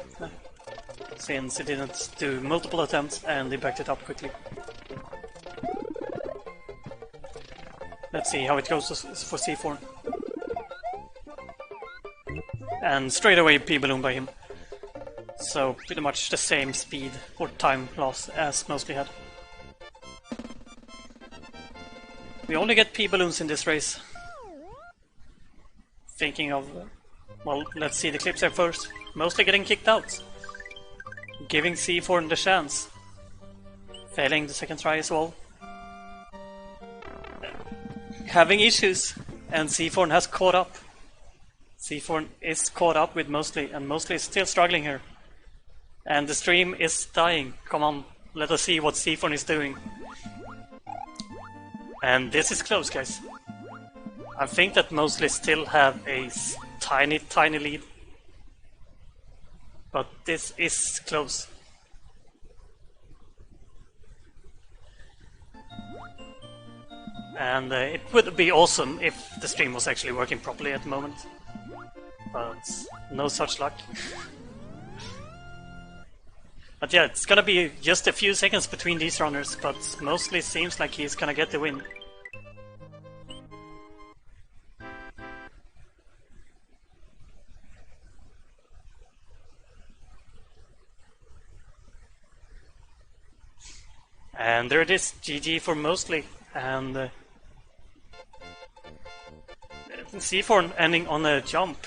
since he didn't do multiple attempts and he backed it up quickly. Let's see how it goes for Seathorne. And straight away P-balloon by him. So pretty much the same speed or time loss as Mostly had. We only get P-balloons in this race. Thinking of... well, let's see the clips here first. Mostly getting kicked out. Giving Seathorne the chance. Failing the second try as well. Having issues, and Seathorne has caught up. Seathorne is caught up with Mostly, and Mostly is still struggling here. And the stream is dying. Come on, let us see what Seathorne is doing. And this is close, guys. I think that Mostly still have a tiny lead. But this is close. And it would be awesome if the stream was actually working properly at the moment. But no such luck. But yeah, it's gonna be just a few seconds between these runners, but Mostly seems like he's gonna get the win. And there it is, GG for Mostly, and Seathorne ending on a jump.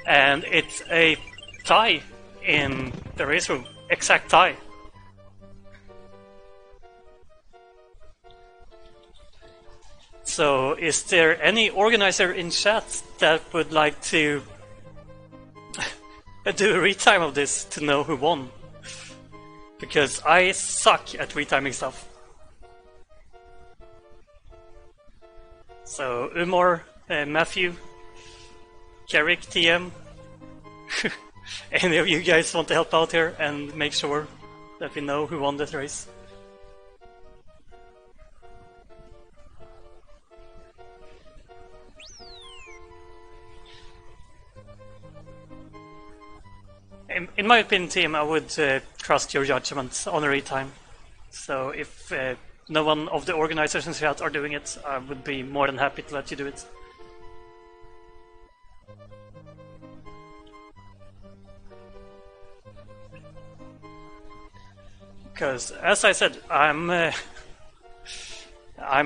And it's a tie in the race room, exact tie. So is there any organizer in chat that would like to do a retime of this to know who won? Because I suck at retiming stuff. So Umar, Matthew, Carrick, TM, any of you guys want to help out here and make sure that we know who won this race? in my opinion, team, I would trust your judgment on a retime. So if no one of the organizers in chat are doing it, I would be more than happy to let you do it. Because, as I said, I'm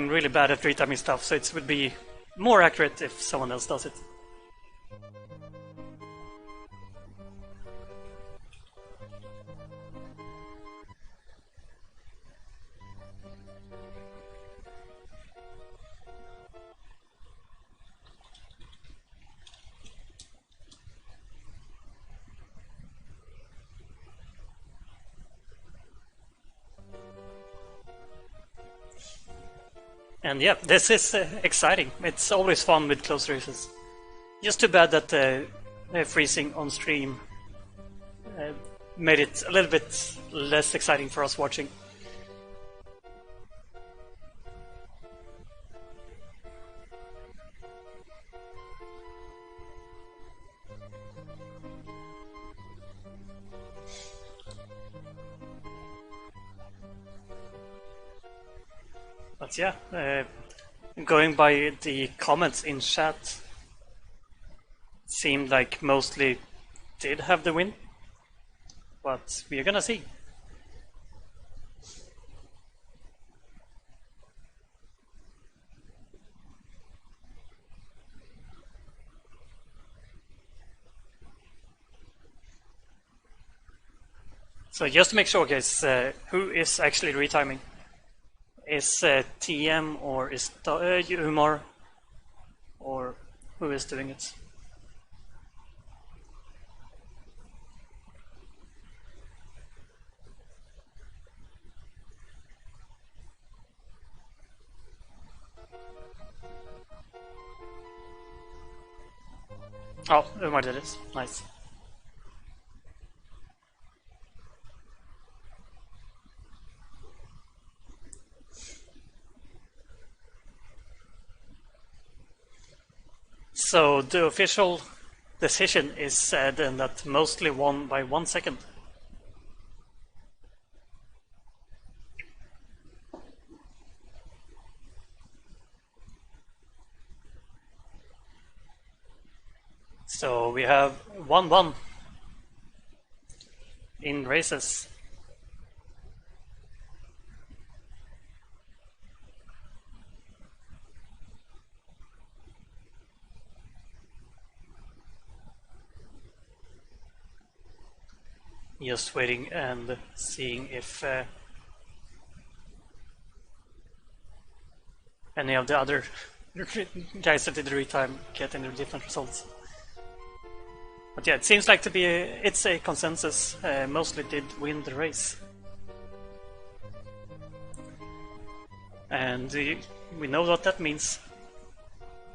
really bad at retiming stuff, so it would be more accurate if someone else does it. And yeah, this is exciting. It's always fun with close races. Just too bad that freezing on stream made it a little bit less exciting for us watching. But yeah, going by the comments in chat, seemed like Mostly did have the win, but we're gonna see. So just to make sure, guys, who is actually retiming? Is TM or is Umar, or who is doing it? Oh, Umar did it. Nice. So the official decision is then that Mostly won by 1 second. So we have 1-1 in races. Just waiting and seeing if any of the other guys that did the retime get any different results. But yeah, it seems like it's a consensus. Mostly did win the race, and we know what that means.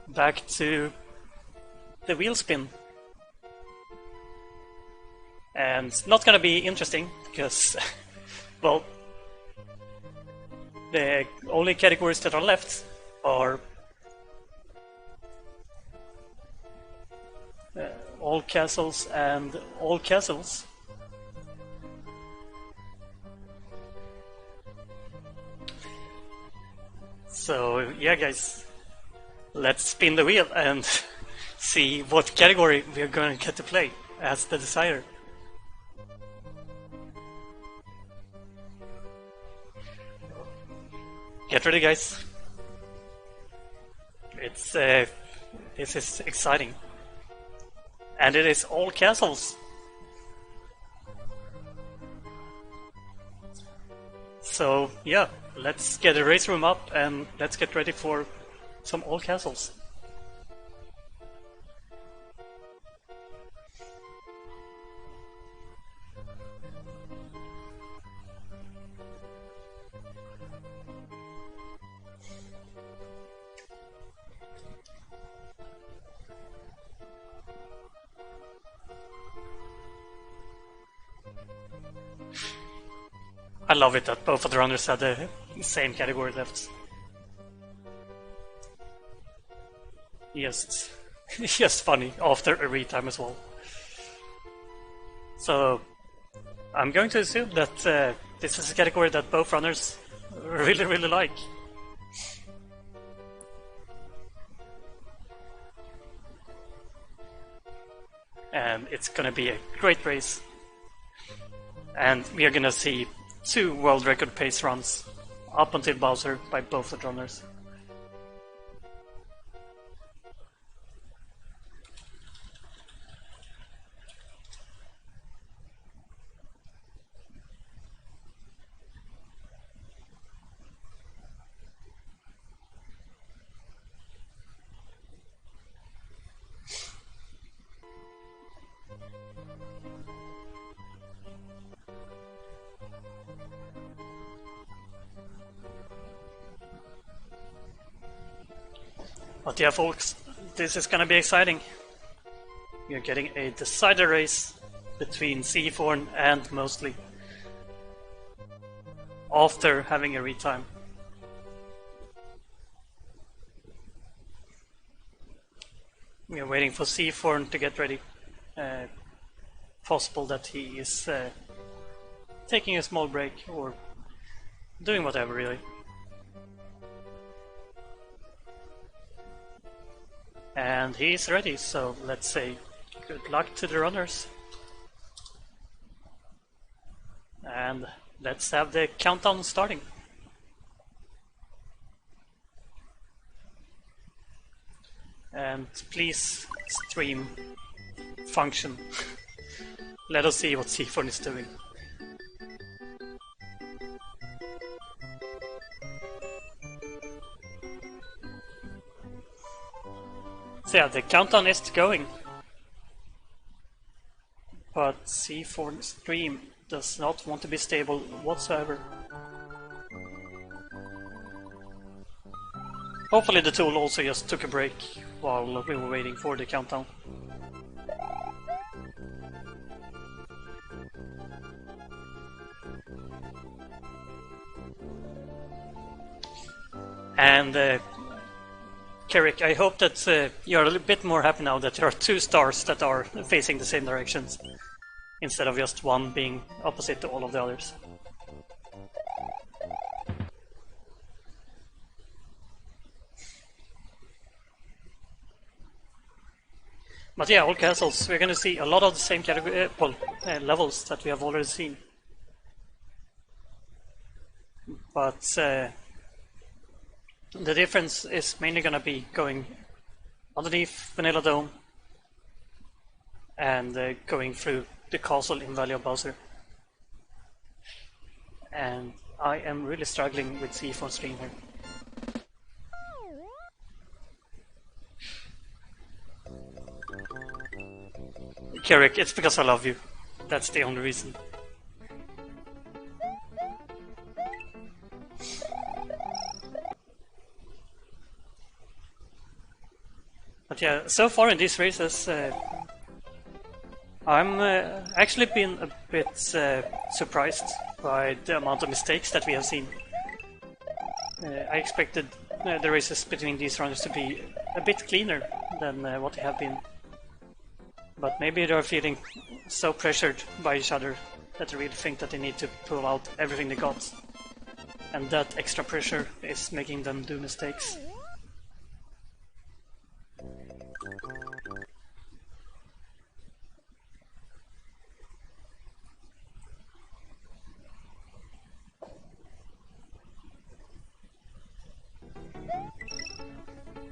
Back to the wheel spin. And it's not gonna be interesting because, well, the only categories that are left are all castles and all castles. So yeah, guys, let's spin the wheel and see what category we are going to get to play as the decider. Get ready, guys. It's this is exciting, and it is all castles. So yeah, let's get the race room up and let's get ready for some all castles. I love it that both of the runners had the same category left. Just funny after a retime as well. So I'm going to assume that this is a category that both runners really like. And it's gonna be a great race. And we are gonna see 2 world record pace runs up until Bowser by both the runners. But yeah, folks, this is gonna be exciting. We're getting a decider race between Seathorne and Mostly after having a retime. We are waiting for Seathorne to get ready. Possible that he is taking a small break or doing whatever, really. And he's ready, so let's say good luck to the runners. And let's have the countdown starting. And please stream function. Let us see what Seathorne is doing. So yeah, the countdown is going. But Seathorne's stream does not want to be stable whatsoever. Hopefully the tool also just took a break while we were waiting for the countdown. And Carrick, I hope that you're a little bit more happy now that there are 2 stars that are facing the same directions, instead of just one being opposite to all of the others. But yeah, all castles, we're gonna see a lot of the same category, levels that we have already seen. But the difference is mainly gonna be going underneath Vanilla Dome and going through the castle in Valley of Bowser. And I am really struggling with Seathorne stream here. Carrick, it's because I love you. That's the only reason. But yeah, so far in these races, I'm actually been a bit surprised by the amount of mistakes that we have seen. I expected the races between these runners to be a bit cleaner than what they have been. But maybe they're feeling so pressured by each other that they really think that they need to pull out everything they got. And that extra pressure is making them do mistakes.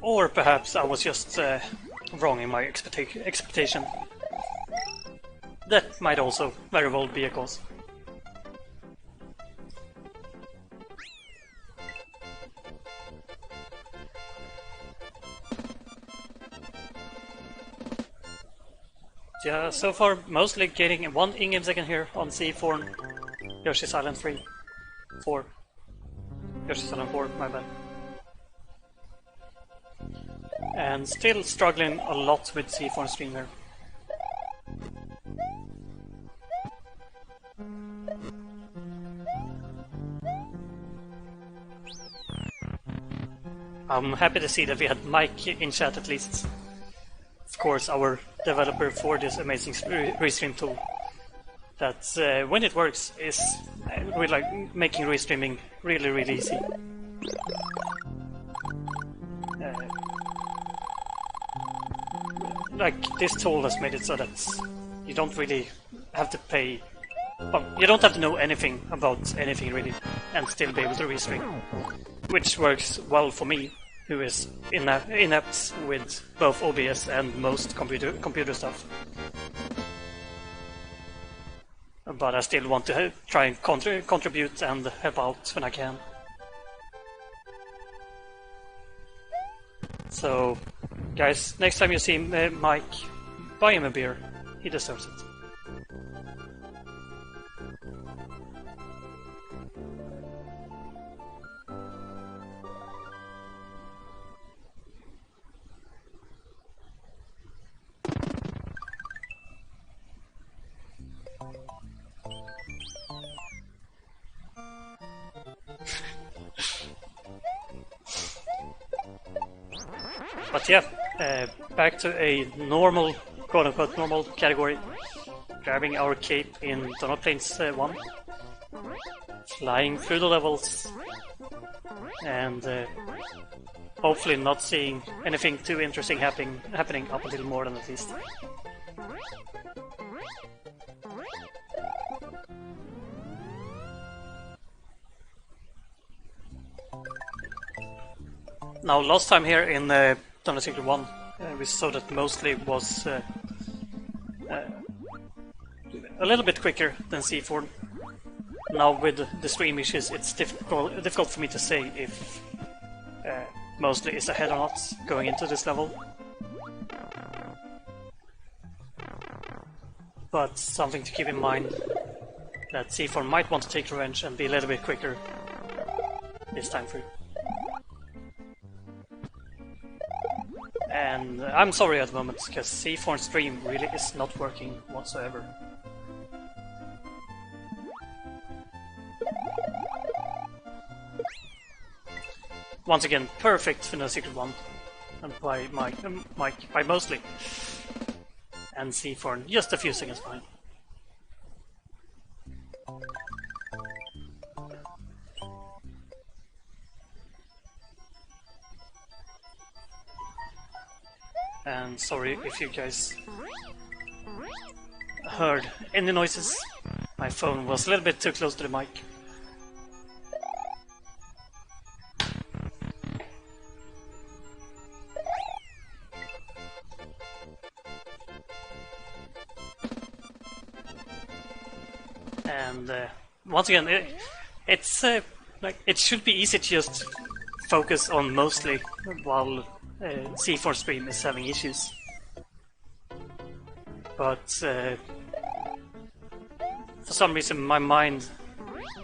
Or perhaps I was just wrong in my expectation. That might also very well be a cause. Yeah, so far mostly getting 1 in-game second here on C4, Yoshi's Island 3, 4, Yoshi's Island 4, my bad. And still struggling a lot with C4 stream here. I'm happy to see that we had Mike in chat at least. Of course, our developer for this amazing restream tool. that when it works is really like making restreaming really easy. Like this tool has made it so that you don't really have to pay. Well, you don't have to know anything about anything really, and still be able to restream, which works well for me, who is inept with both OBS and most computer stuff. But I still want to try and contribute and help out when I can. So, guys, next time you see Mike, buy him a beer. He deserves it. But yeah, back to a normal, quote-unquote normal category. Grabbing our cape in Donut Plains 1. Flying through the levels. And hopefully not seeing anything too interesting happening up until more than at least. Now, last time here in Donut Secret 1, we saw that Mostly was a little bit quicker than Seathorne. Now, with the stream issues, it's difficult for me to say if Mostly is ahead or not going into this level. But something to keep in mind, that Seathorne might want to take revenge and be a little bit quicker this time through. And I'm sorry at the moment, because Seathorne's stream really is not working whatsoever. Once again, perfect Vanilla Secret 1, and by Mike, by Mostly. And Seathorne just a few seconds behind. And sorry if you guys heard any noises. My phone was a little bit too close to the mic. And once again, it's like it should be easy to just focus on Mostly while C4 stream is having issues, but for some reason my mind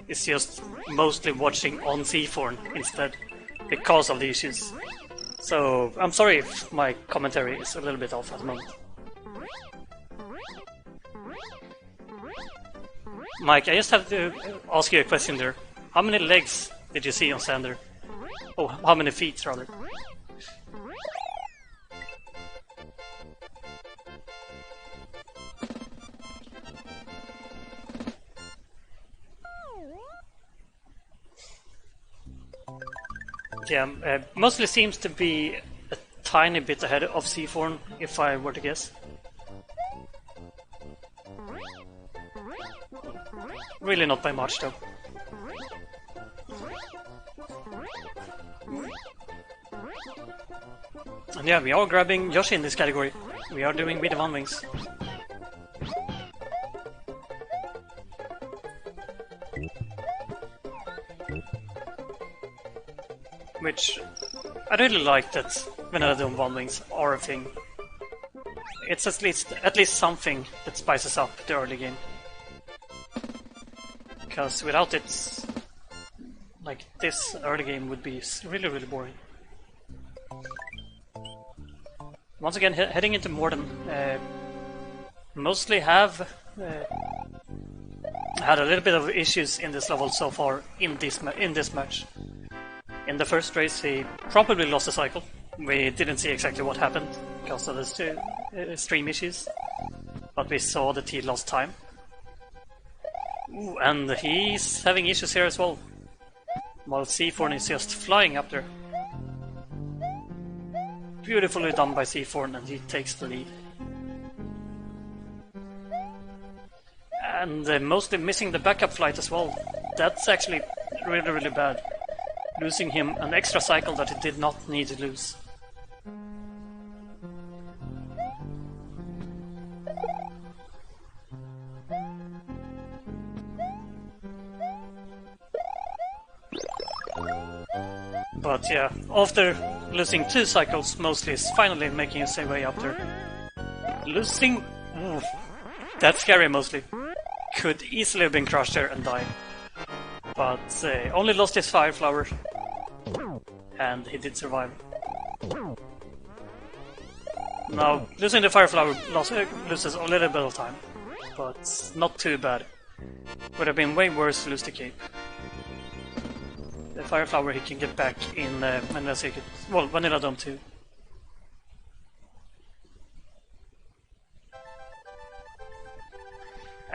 is just mostly watching on Seathorne instead because of the issues. So I'm sorry if my commentary is a little bit off at the moment. Mike, I just have to ask you a question there. How many legs did you see on Sander? Oh, how many feet rather? Yeah, Mostly seems to be a tiny bit ahead of Seathorne, if I were to guess. Really not by much, though. And yeah, we are grabbing Yoshi in this category. We are doing with the one wings. Which I really like that whenever doing one wings are a thing. It's at least something that spices up the early game. Because without it, like this early game would be really boring. Once again, heading into Morden, Mostly have had a little bit of issues in this level so far in this match. In the first race, he probably lost the cycle. We didn't see exactly what happened because of the stream issues, but we saw that he lost time. Ooh, and he's having issues here as well. While Seathorne is just flying up there. Beautifully done by Seathorne, and he takes the lead. And mostly missing the backup flight as well. That's actually really, really bad. Losing him an extra cycle that he did not need to lose. But yeah, after losing 2 cycles, Mostly is finally making his way up there. Losing... Ooh, that's scary, Mostly. Could easily have been crushed there and died. But only lost his fire flower. And he did survive. Now, losing the fire flower loses a little bit of time. But not too bad. Would have been way worse to lose the cape. The fire flower he can get back in Vanilla Dome 2.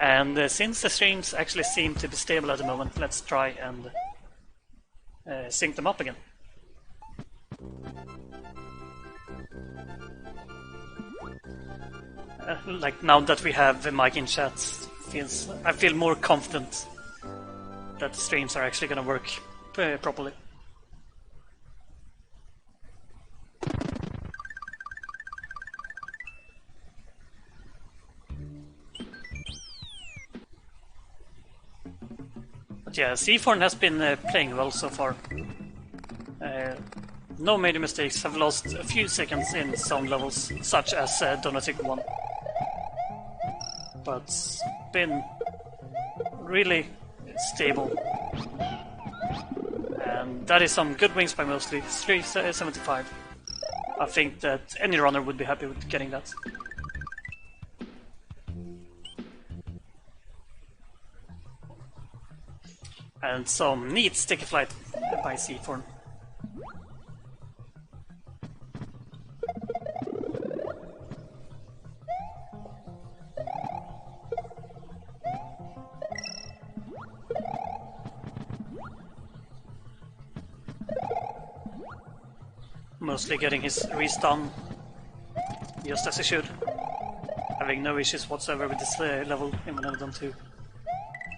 And since the streams actually seem to be stable at the moment, let's try and sync them up again. Like now that we have the mic in chat, I feel more confident that the streams are actually gonna work properly. But yeah, Seathorne has been playing well so far. No major mistakes, have lost a few seconds in some levels, such as Donatic 1. But been really stable. And that is some good wings by Mostly, 375. I think that any runner would be happy with getting that. And some neat sticky flight by Seathorne. Mostly getting his restun just as he should. Having no issues whatsoever with this level in Vanilla Dome 2.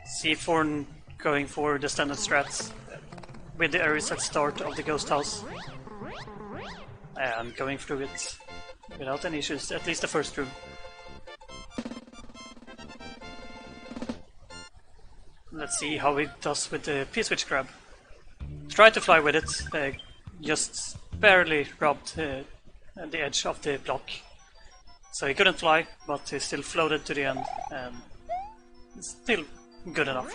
Seathorne going for the standard strats with the Ares at start of the Ghost House. And going through it without any issues, at least the first room. Let's see how it does with the P-switch grab. Tried to fly with it, just barely rubbed the edge of the block. So he couldn't fly, but he still floated to the end, and still good enough.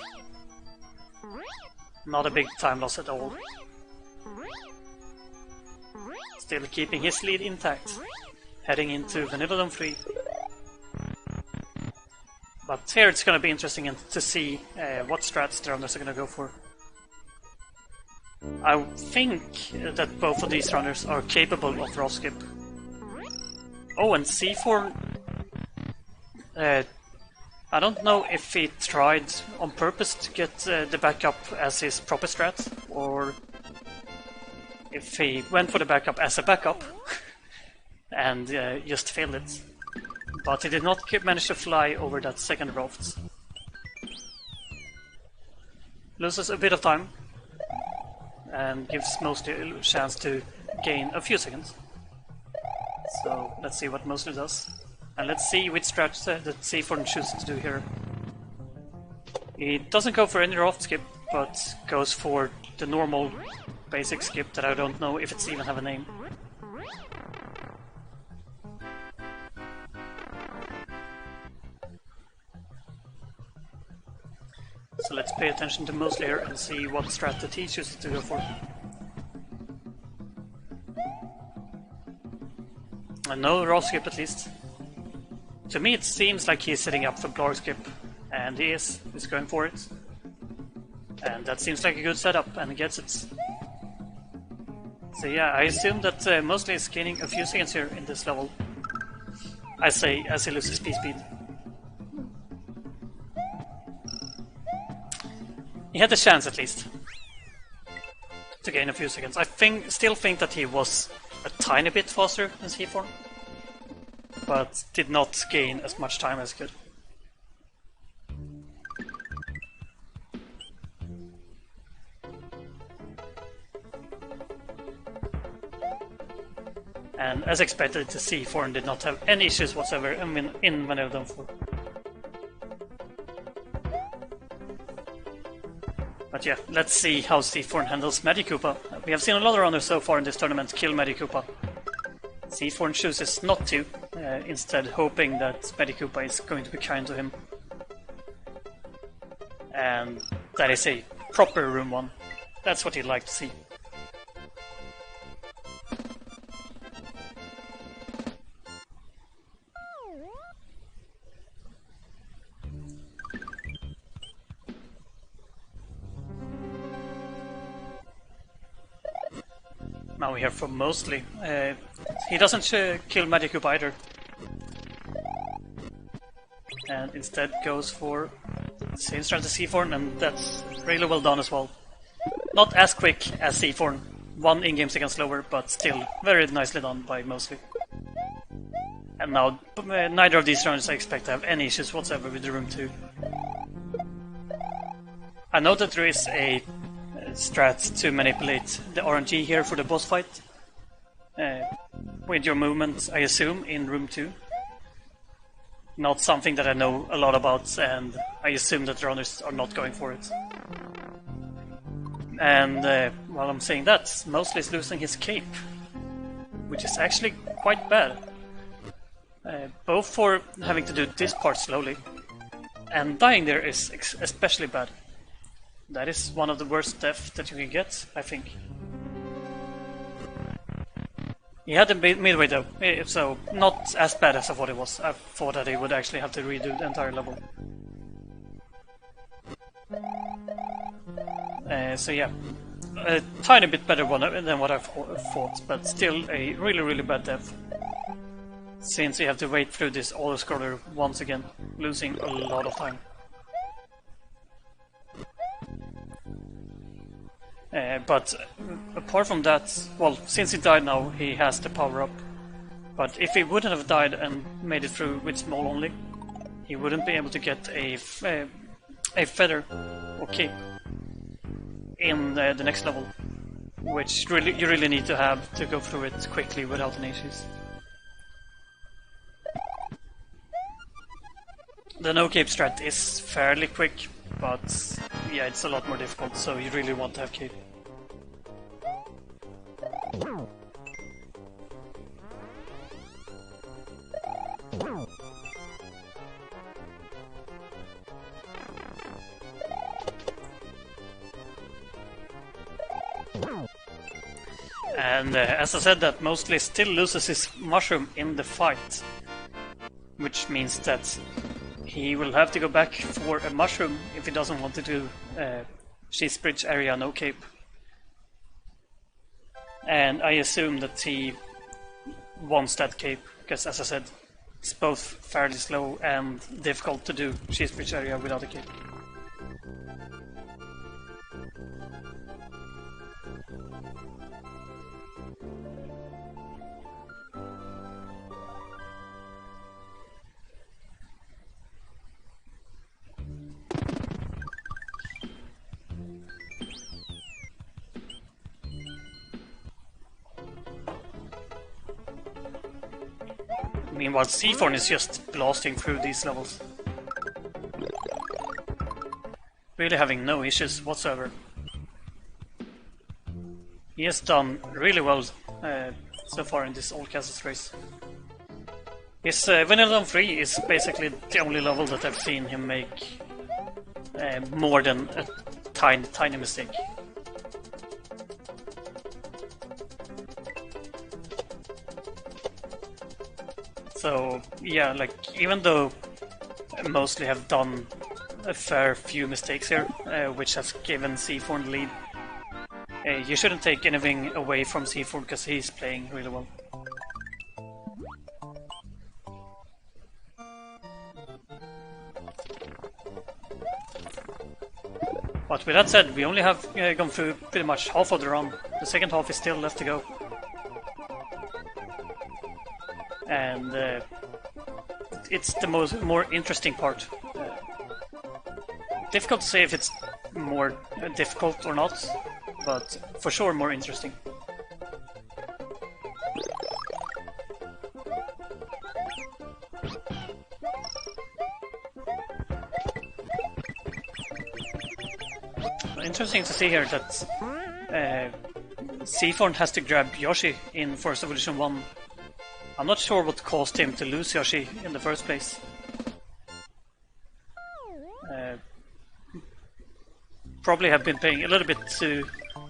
Not a big time loss at all. Still keeping his lead intact, heading into Vanilla Dome 3. But here it's going to be interesting to see what strats the runners are going to go for. I think that both of these runners are capable of raw skip. Oh, and Seathorne... I don't know if he tried on purpose to get the backup as his proper strat, or if he went for the backup as a backup and just failed it. But he did not manage to fly over that second raft. Loses a bit of time and gives Mostly a chance to gain a few seconds. So let's see what Mostly does. And let's see which strat that Seathorne chooses to do here. He doesn't go for any raft skip, but goes for the normal basic skip that I don't know if it's even have a name. So let's pay attention to Mostly here and see what strat that he chooses to go for. And no raft skip at least. To me it seems like he's setting up for Blarg skip, and he is. He's going for it. And that seems like a good setup, and he gets it. So yeah, I assume that Mostly is gaining a few seconds here in this level. I say, as he loses speed. He had the chance at least to gain a few seconds. I still think that he was a tiny bit faster than Seathorne, but did not gain as much time as he could. And as expected, the Seathorne did not have any issues whatsoever in many of them. But yeah, let's see how Seathorne handles Medikoopa. We have seen a lot of runners so far in this tournament kill Medikoopa. Seathorne chooses not to, instead hoping that Medikoopa is going to be kind to him. And that is a proper room 1. That's what he'd like to see. Now we hear from Mostly. He doesn't kill Medikoopa either. And instead goes for the same strat as Seathorne, and that's really well done as well. Not as quick as Seathorne, 1 in-game second slower, but still very nicely done by Mostly. And now neither of these rounds I expect to have any issues whatsoever with the room 2. I know that there is a strat to manipulate the RNG here for the boss fight with your movement, I assume, in room 2. Not something that I know a lot about, and I assume that the runners are not going for it. And while I'm saying that, Mostly is losing his cape, which is actually quite bad. Both for having to do this part slowly, and dying there is especially bad. That is one of the worst deaths that you can get, I think. He had the midway though, so not as bad as I thought it was. I thought that he would actually have to redo the entire level. So yeah, a tiny bit better one than what I thought, but still a really bad death. Since you have to wait through this auto-scroller once again, losing a lot of time. But apart from that, well, since he died now, he has the power up. But if he wouldn't have died and made it through with small only, he wouldn't be able to get a feather or cape in the next level, which you really need to have to go through it quickly without any issues. The no cape strat is fairly quick, but yeah, it's a lot more difficult, so you really want to have cape. And as I said, that Mostly still loses his mushroom in the fight, which means that he will have to go back for a mushroom if he doesn't want to do Cheese Bridge area no cape. And I assume that he wants that cape, because as I said, it's both fairly slow and difficult to do Cheese Bridge area without a cape. Meanwhile, Seathorne is just blasting through these levels. Really having no issues whatsoever. He has done really well so far in this All Castles race. His Vanilla 3 is basically the only level that I've seen him make more than a tiny mistake. So yeah, like even though I mostly have done a fair few mistakes here, which has given Seathorne the lead, you shouldn't take anything away from Seathorne because he's playing really well. But with that said, we only have gone through pretty much half of the run. The second half is still left to go. And it's the more interesting part. Difficult to say if it's more difficult or not, but for sure more interesting. Interesting to see here that Seathorne has to grab Yoshi in Forest Evolution 1. I'm not sure what caused him to lose Yoshi in the first place. Probably have been paying a little bit too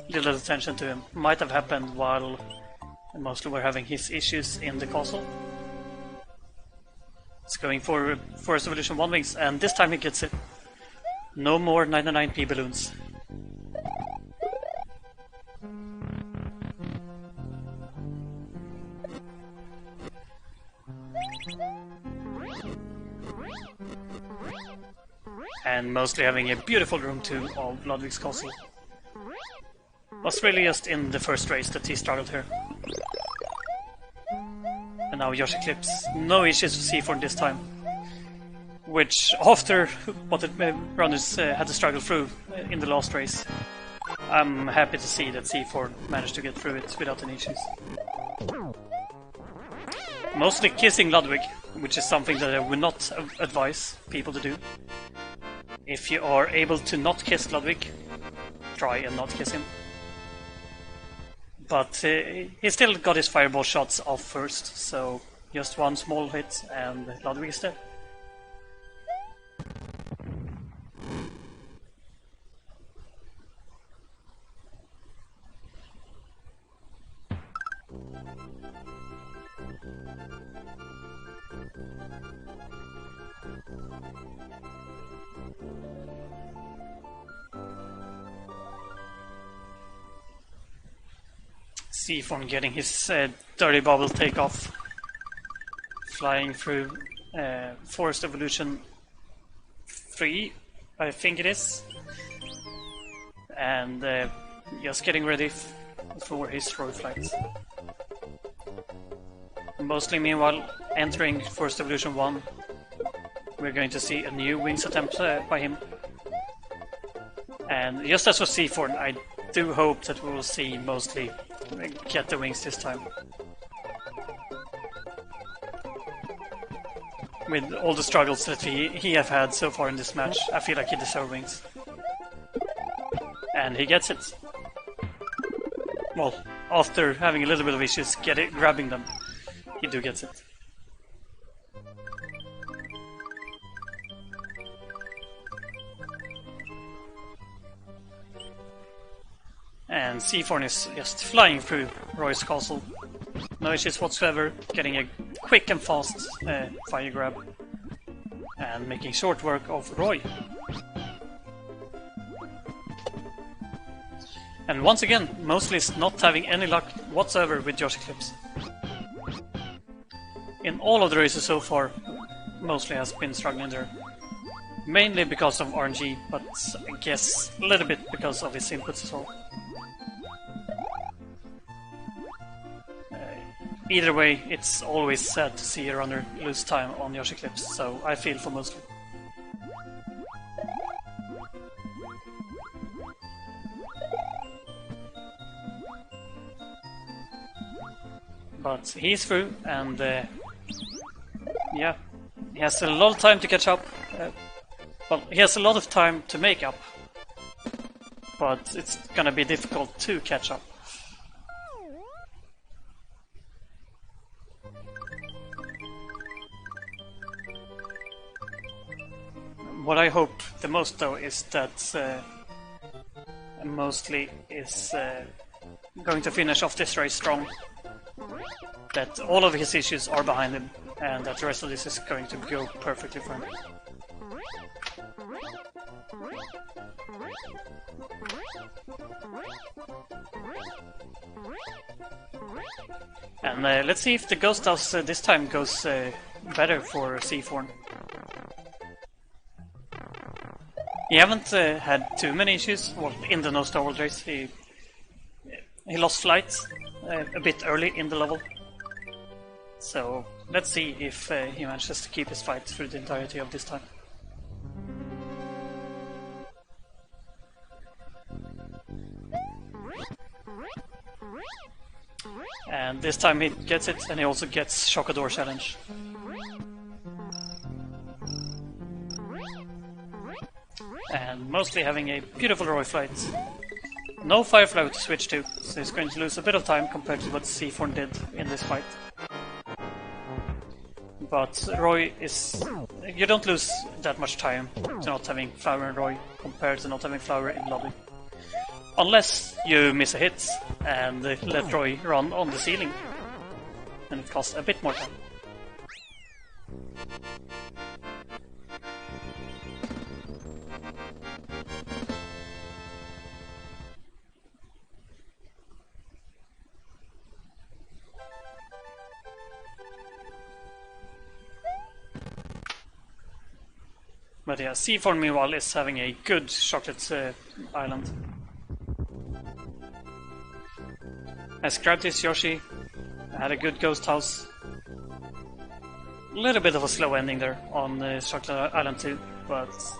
little attention to him. Might have happened while Mostly were having his issues in the castle. It's going for Forest Evolution 1 wings, and this time he gets it. No more 99p balloons. And mostly having a beautiful room tour of Ludwig's castle. Was really just in the first race that he struggled here. And now Yoshi clips. No issues with Seathorne this time. Which, after what the runners had to struggle through in the last race, I'm happy to see that Seathorne managed to get through it without any issues. Mostly kissing Ludwig, which is something that I would not advise people to do. If you are able to not kiss Ludwig, try and not kiss him. But he still got his fireball shots off first, so just one small hit and Ludwig is dead. Seathorne getting his dirty bubble takeoff, flying through Forest Evolution 3, I think it is, and just getting ready for his throw flight. Mostly, meanwhile, entering Forest Evolution 1, we're going to see a new wings attempt by him. And just as for Seathorne, I do hope that we will see Mostly get the wings this time. With all the struggles that he have had so far in this match, I feel like he deserves wings. And he gets it. Well, after having a little bit of issues grabbing them, he do gets it. And Seathorne is just flying through Roy's castle. No issues whatsoever, getting a quick and fast fire grab. And making short work of Roy. And once again, Mostly is not having any luck whatsoever with Yoshi clips. In all of the races so far, Mostly has been struggling there. Mainly because of RNG, but I guess a little bit because of his inputs as well. Either way, it's always sad to see a runner lose time on Yoshi clips, so I feel for Mostly. But he's through, and yeah, he has a lot of time to catch up. Well, he has a lot of time to make up, but it's gonna be difficult to catch up. What I hope the most, though, is that Mostly is going to finish off this race strong. That all of his issues are behind him, and that the rest of this is going to go perfectly for him. And let's see if the Ghost House this time goes better for Seathorne. He haven't had too many issues. Well, in the No Star World race, he lost flight a bit early in the level. So let's see if he manages to keep his fight through the entirety of this time. And this time he gets it, and he also gets Shockador challenge. And mostly having a beautiful Roy flight. No Firefly to switch to, so he's going to lose a bit of time compared to what Seathorne did in this fight. But Roy is... you don't lose that much time to not having Flower and Roy compared to not having Flower in lobby. Unless you miss a hit and let Roy run on the ceiling. And it costs a bit more time. But yeah, Seathorne meanwhile is having a good chocolate island. Has grabbed his Yoshi, had a good ghost house. A little bit of a slow ending there on Chocolate Island 2, but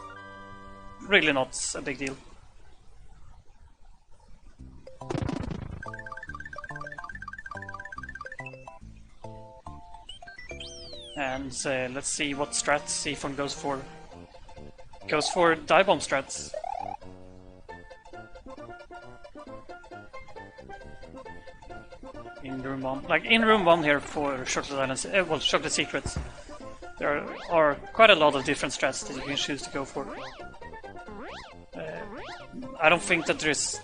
really not a big deal. And let's see what strats Seathorne goes for. Goes for dive bomb strats. In room 1. Like in room 1 here for Chocolate Islands, well, Chocolate Secrets. There are quite a lot of different strats that you can choose to go for. I don't think that there's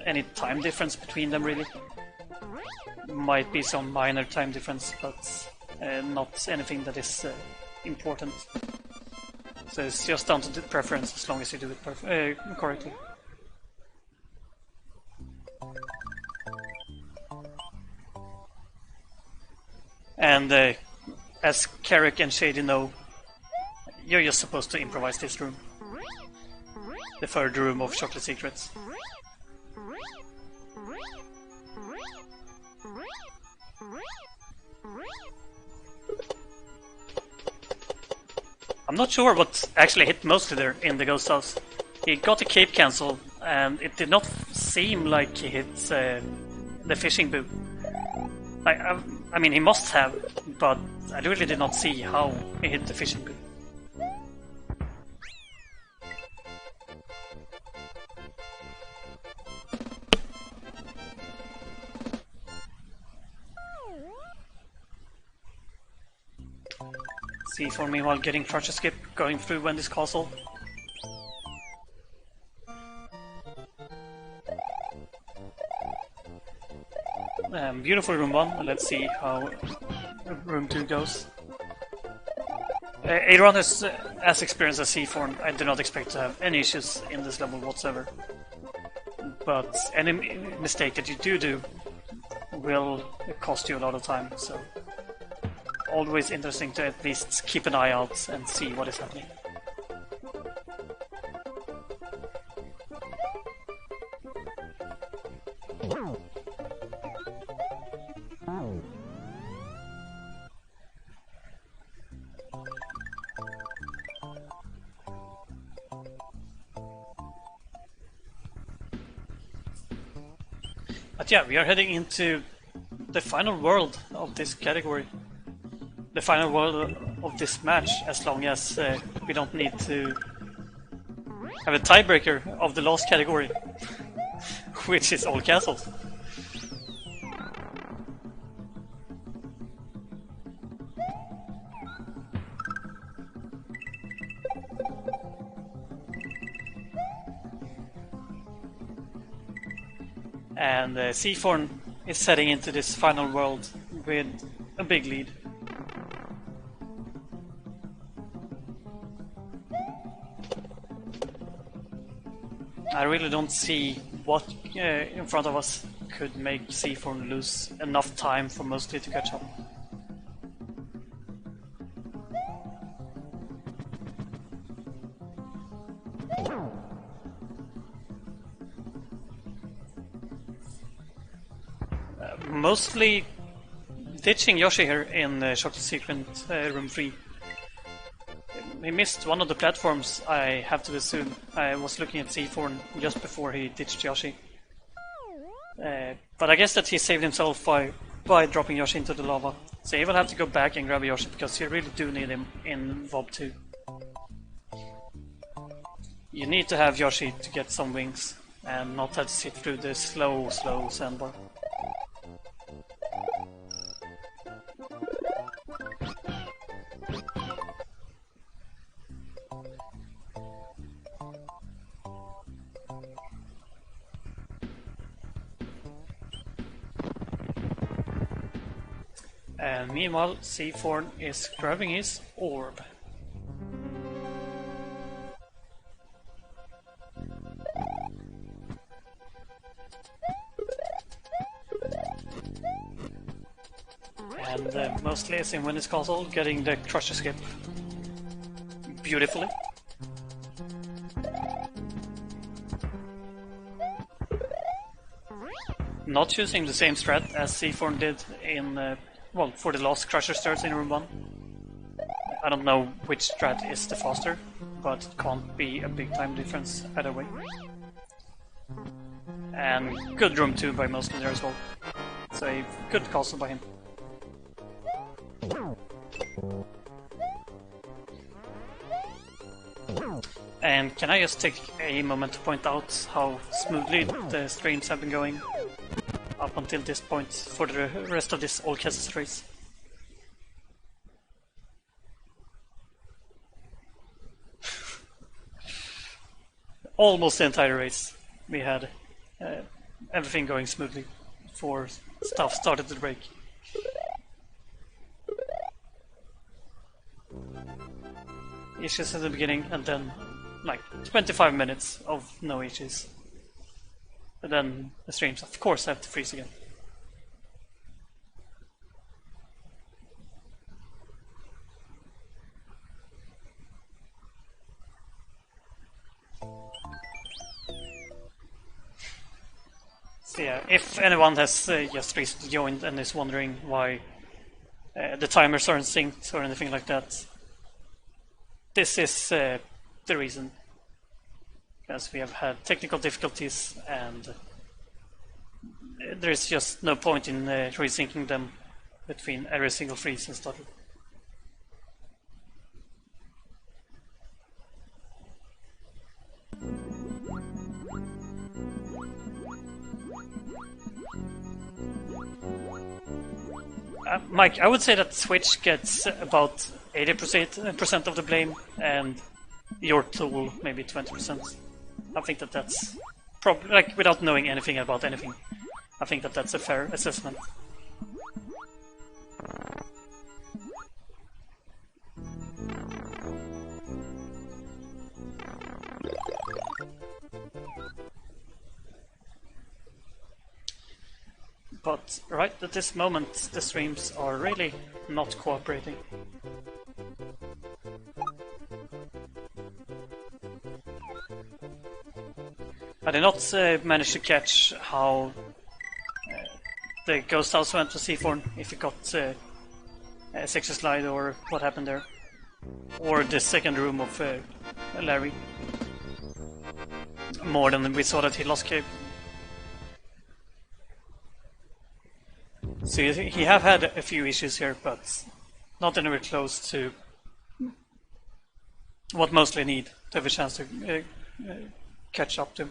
any time difference between them really. Might be some minor time difference, but not anything that is important. So it's just down to the preference as long as you do it correctly. And as Carrick and Shady know, you're just supposed to improvise this room. The third room of Chocolate Secrets. I'm not sure what actually hit mostly there in the ghost house. He got a cape cancel, and it did not seem like he hit the fishing boo. I mean, he must have, but I really did not see how he hit the fishing boo. Seathorne meanwhile getting crutch skip, going through Wendy's castle. Beautiful room 1, let's see how room 2 goes. Adron is as experienced as Seathorne. I do not expect to have any issues in this level whatsoever. But any mistake that you do will cost you a lot of time, so always interesting to at least keep an eye out and see what is happening. But yeah, we are heading into the final world of this category. The final world of this match, as long as we don't need to have a tiebreaker of the last category, which is all castles. And Seathorne is heading into this final world with a big lead. I really don't see what in front of us could make Seathorne lose enough time for Mostly to catch up. mostly ditching Yoshi here in Chocolate Secret Room 3. He missed one of the platforms, I have to assume. I was looking at Seathorne just before he ditched Yoshi. But I guess that he saved himself by dropping Yoshi into the lava. So he will have to go back and grab Yoshi because you really do need him in VOB 2. You need to have Yoshi to get some wings and not have to sit through the slow sandbar. And meanwhile, Seathorne is grabbing his orb. And mostly is in Winnie's castle, getting the Crusher skip beautifully. Not choosing the same strat as Seathorne did in well, for the last Crusher starts in Room 1. I don't know which strat is the faster, but it can't be a big time difference either way. And good Room 2 by Mostly there as well. So a good castle by him. And can I just take a moment to point out how smoothly the streams have been going up until this point for the rest of this All Castles race. Almost the entire race we had everything going smoothly before stuff started to break. Issues at the beginning and then like 25 minutes of no issues. But then the streams of course have to freeze again. So yeah, if anyone has just recently joined and is wondering why the timers aren't synced or anything like that, this is the reason. Because we have had technical difficulties and there is just no point in resyncing them between every single freeze and started. Mike, I would say that Switch gets about 80% of the blame and your tool maybe 20%. I think that that's probably, like, without knowing anything about anything, I think that that's a fair assessment. But right at this moment, the streams are really not cooperating. I did not manage to catch how the Ghost House went to Seathorne, if it got a sexy slide or what happened there. Or the second room of Larry. More than we saw that he lost Cave. So he have had a few issues here, but not anywhere close to what Mostly need to have a chance to catch up to.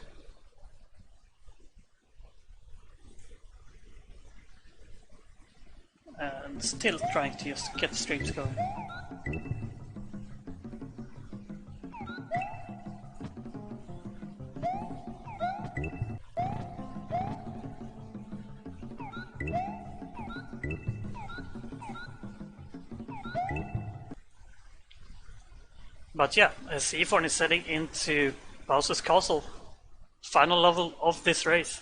And still trying to just get the streams going. But yeah, Seathorne is heading into Bowser's Castle, final level of this race.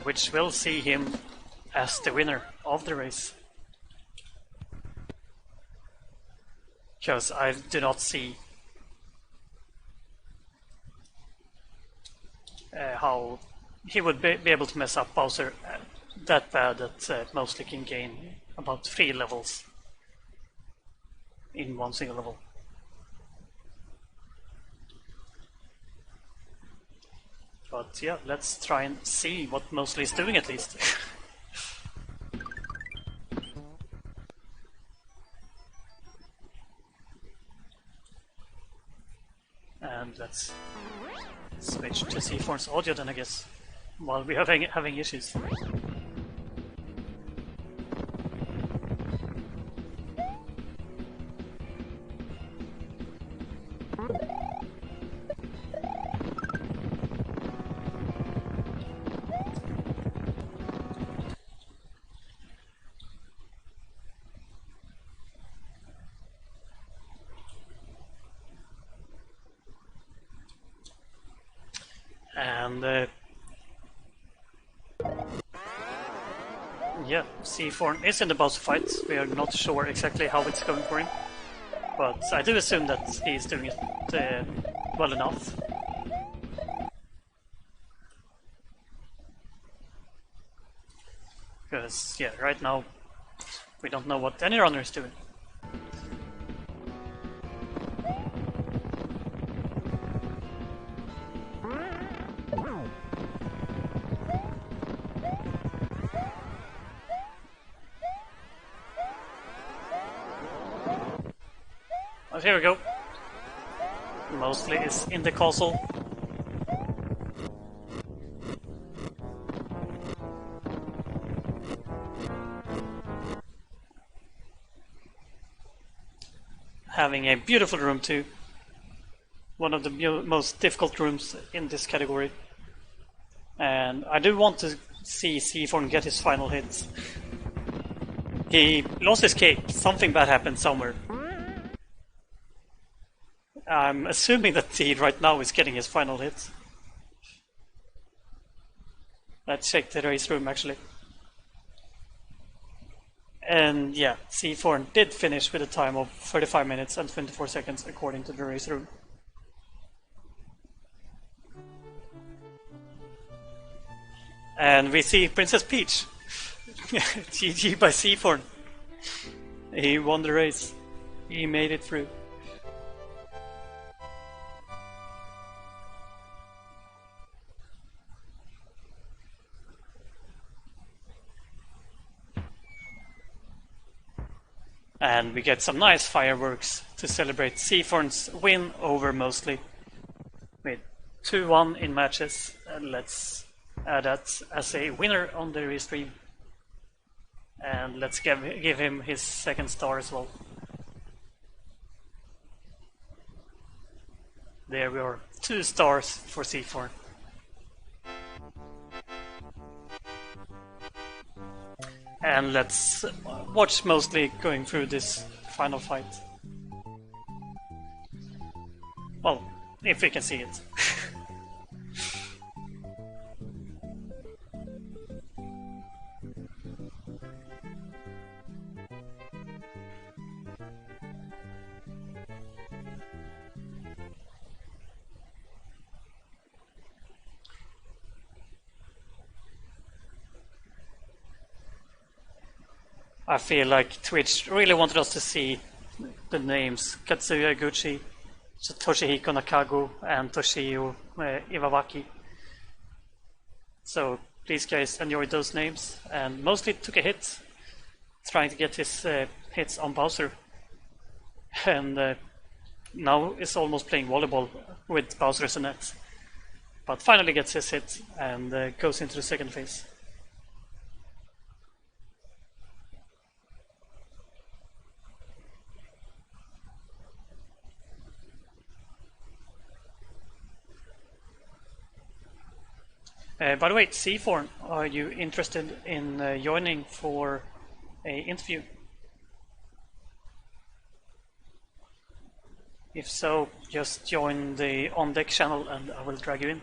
Which will see him as the winner of the race. because I do not see how he would be able to mess up Bowser that bad that Mostly can gain about 3 levels in one single level. But yeah, let's try and see what Mostly is doing at least. And let's switch to Seathorne's audio then, I guess, while we're having issues. And yeah, Seathorne is in the boss fight. We are not sure exactly how it's going for him, but I do assume that he's doing it well enough. Because, yeah, right now we don't know what any runner is doing. But here we go. Mostly is in the castle. Having a beautiful room too. One of the most difficult rooms in this category. And I do want to see Seathorne get his final hit. He lost his cape. Something bad happened somewhere. I'm assuming that he right now is getting his final hit. Let's check the race room actually. And yeah, Seathorne did finish with a time of 35 minutes and 24 seconds according to the race room. And we see Princess Peach. GG by Seathorne. He won the race. He made it through. And we get some nice fireworks to celebrate Seathorne's win over Mostly with 2-1 in matches. And let's add that as a winner on the restream. And let's give him his second star as well. There we are, 2 stars for Seathorne. And let's watch Mostly going through this final fight. Well, if we can see it. I feel like Twitch really wanted us to see the names Katsuya Gucci, Toshihiko Nakago, and Toshio Iwawaki. So please guys enjoy those names. And Mostly took a hit, trying to get his hits on Bowser. And now is almost playing volleyball with Bowser as a net. But finally gets his hit and goes into the second phase. By the way, Seathorne, are you interested in joining for an interview? If so, just join the On Deck channel and I will drag you in.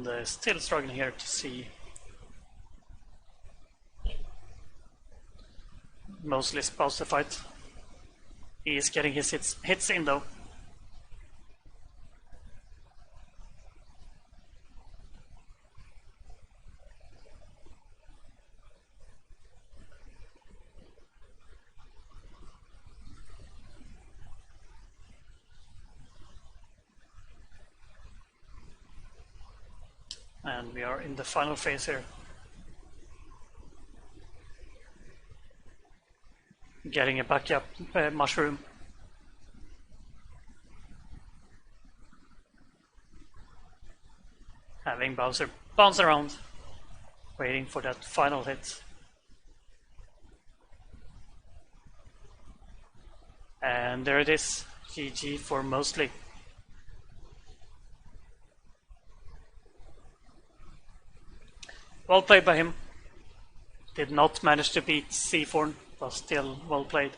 And still struggling here to see Mostly's past the fight. He is getting his hits in though. And we are in the final phase here. Getting a backup mushroom. Having Bowser bounce around, waiting for that final hit. And there it is, GG for Mostly. Well played by him. Did not manage to beat Seathorne, but still well played.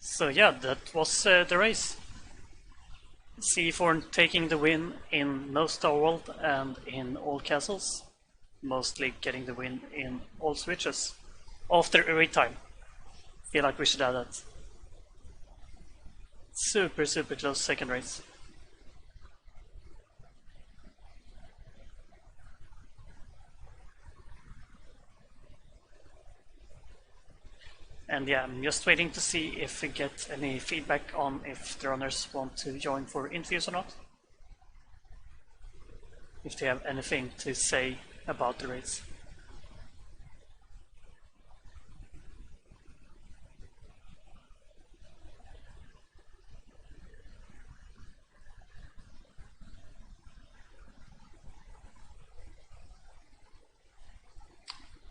So yeah, that was the race. Seathorne taking the win in No Star World and in all castles. Mostly getting the win in all switches after a wait time. Feel like we should add that. Super close second race. And yeah, I'm just waiting to see if we get any feedback on if the runners want to join for interviews or not. If they have anything to say about the race.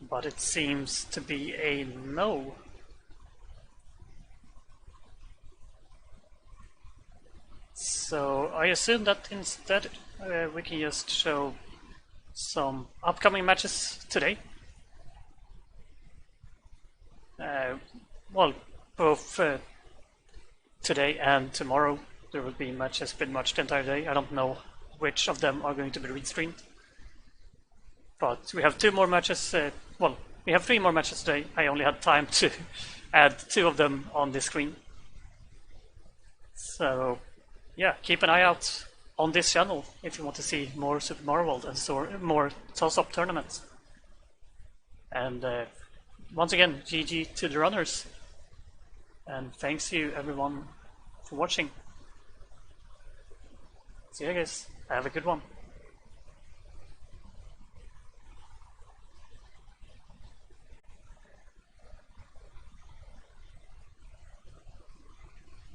But it seems to be a no. So I assume that instead we can just show some upcoming matches today. Well, both today and tomorrow there will be matches pretty much the entire day. I don't know which of them are going to be restreamed. But we have two more matches, well, we have three more matches today. I only had time to add two of them on the screen. So yeah, keep an eye out on this channel if you want to see more Super Mario World and more toss-up tournaments. And once again, GG to the runners. And thanks you everyone for watching. See you guys. Have a good one.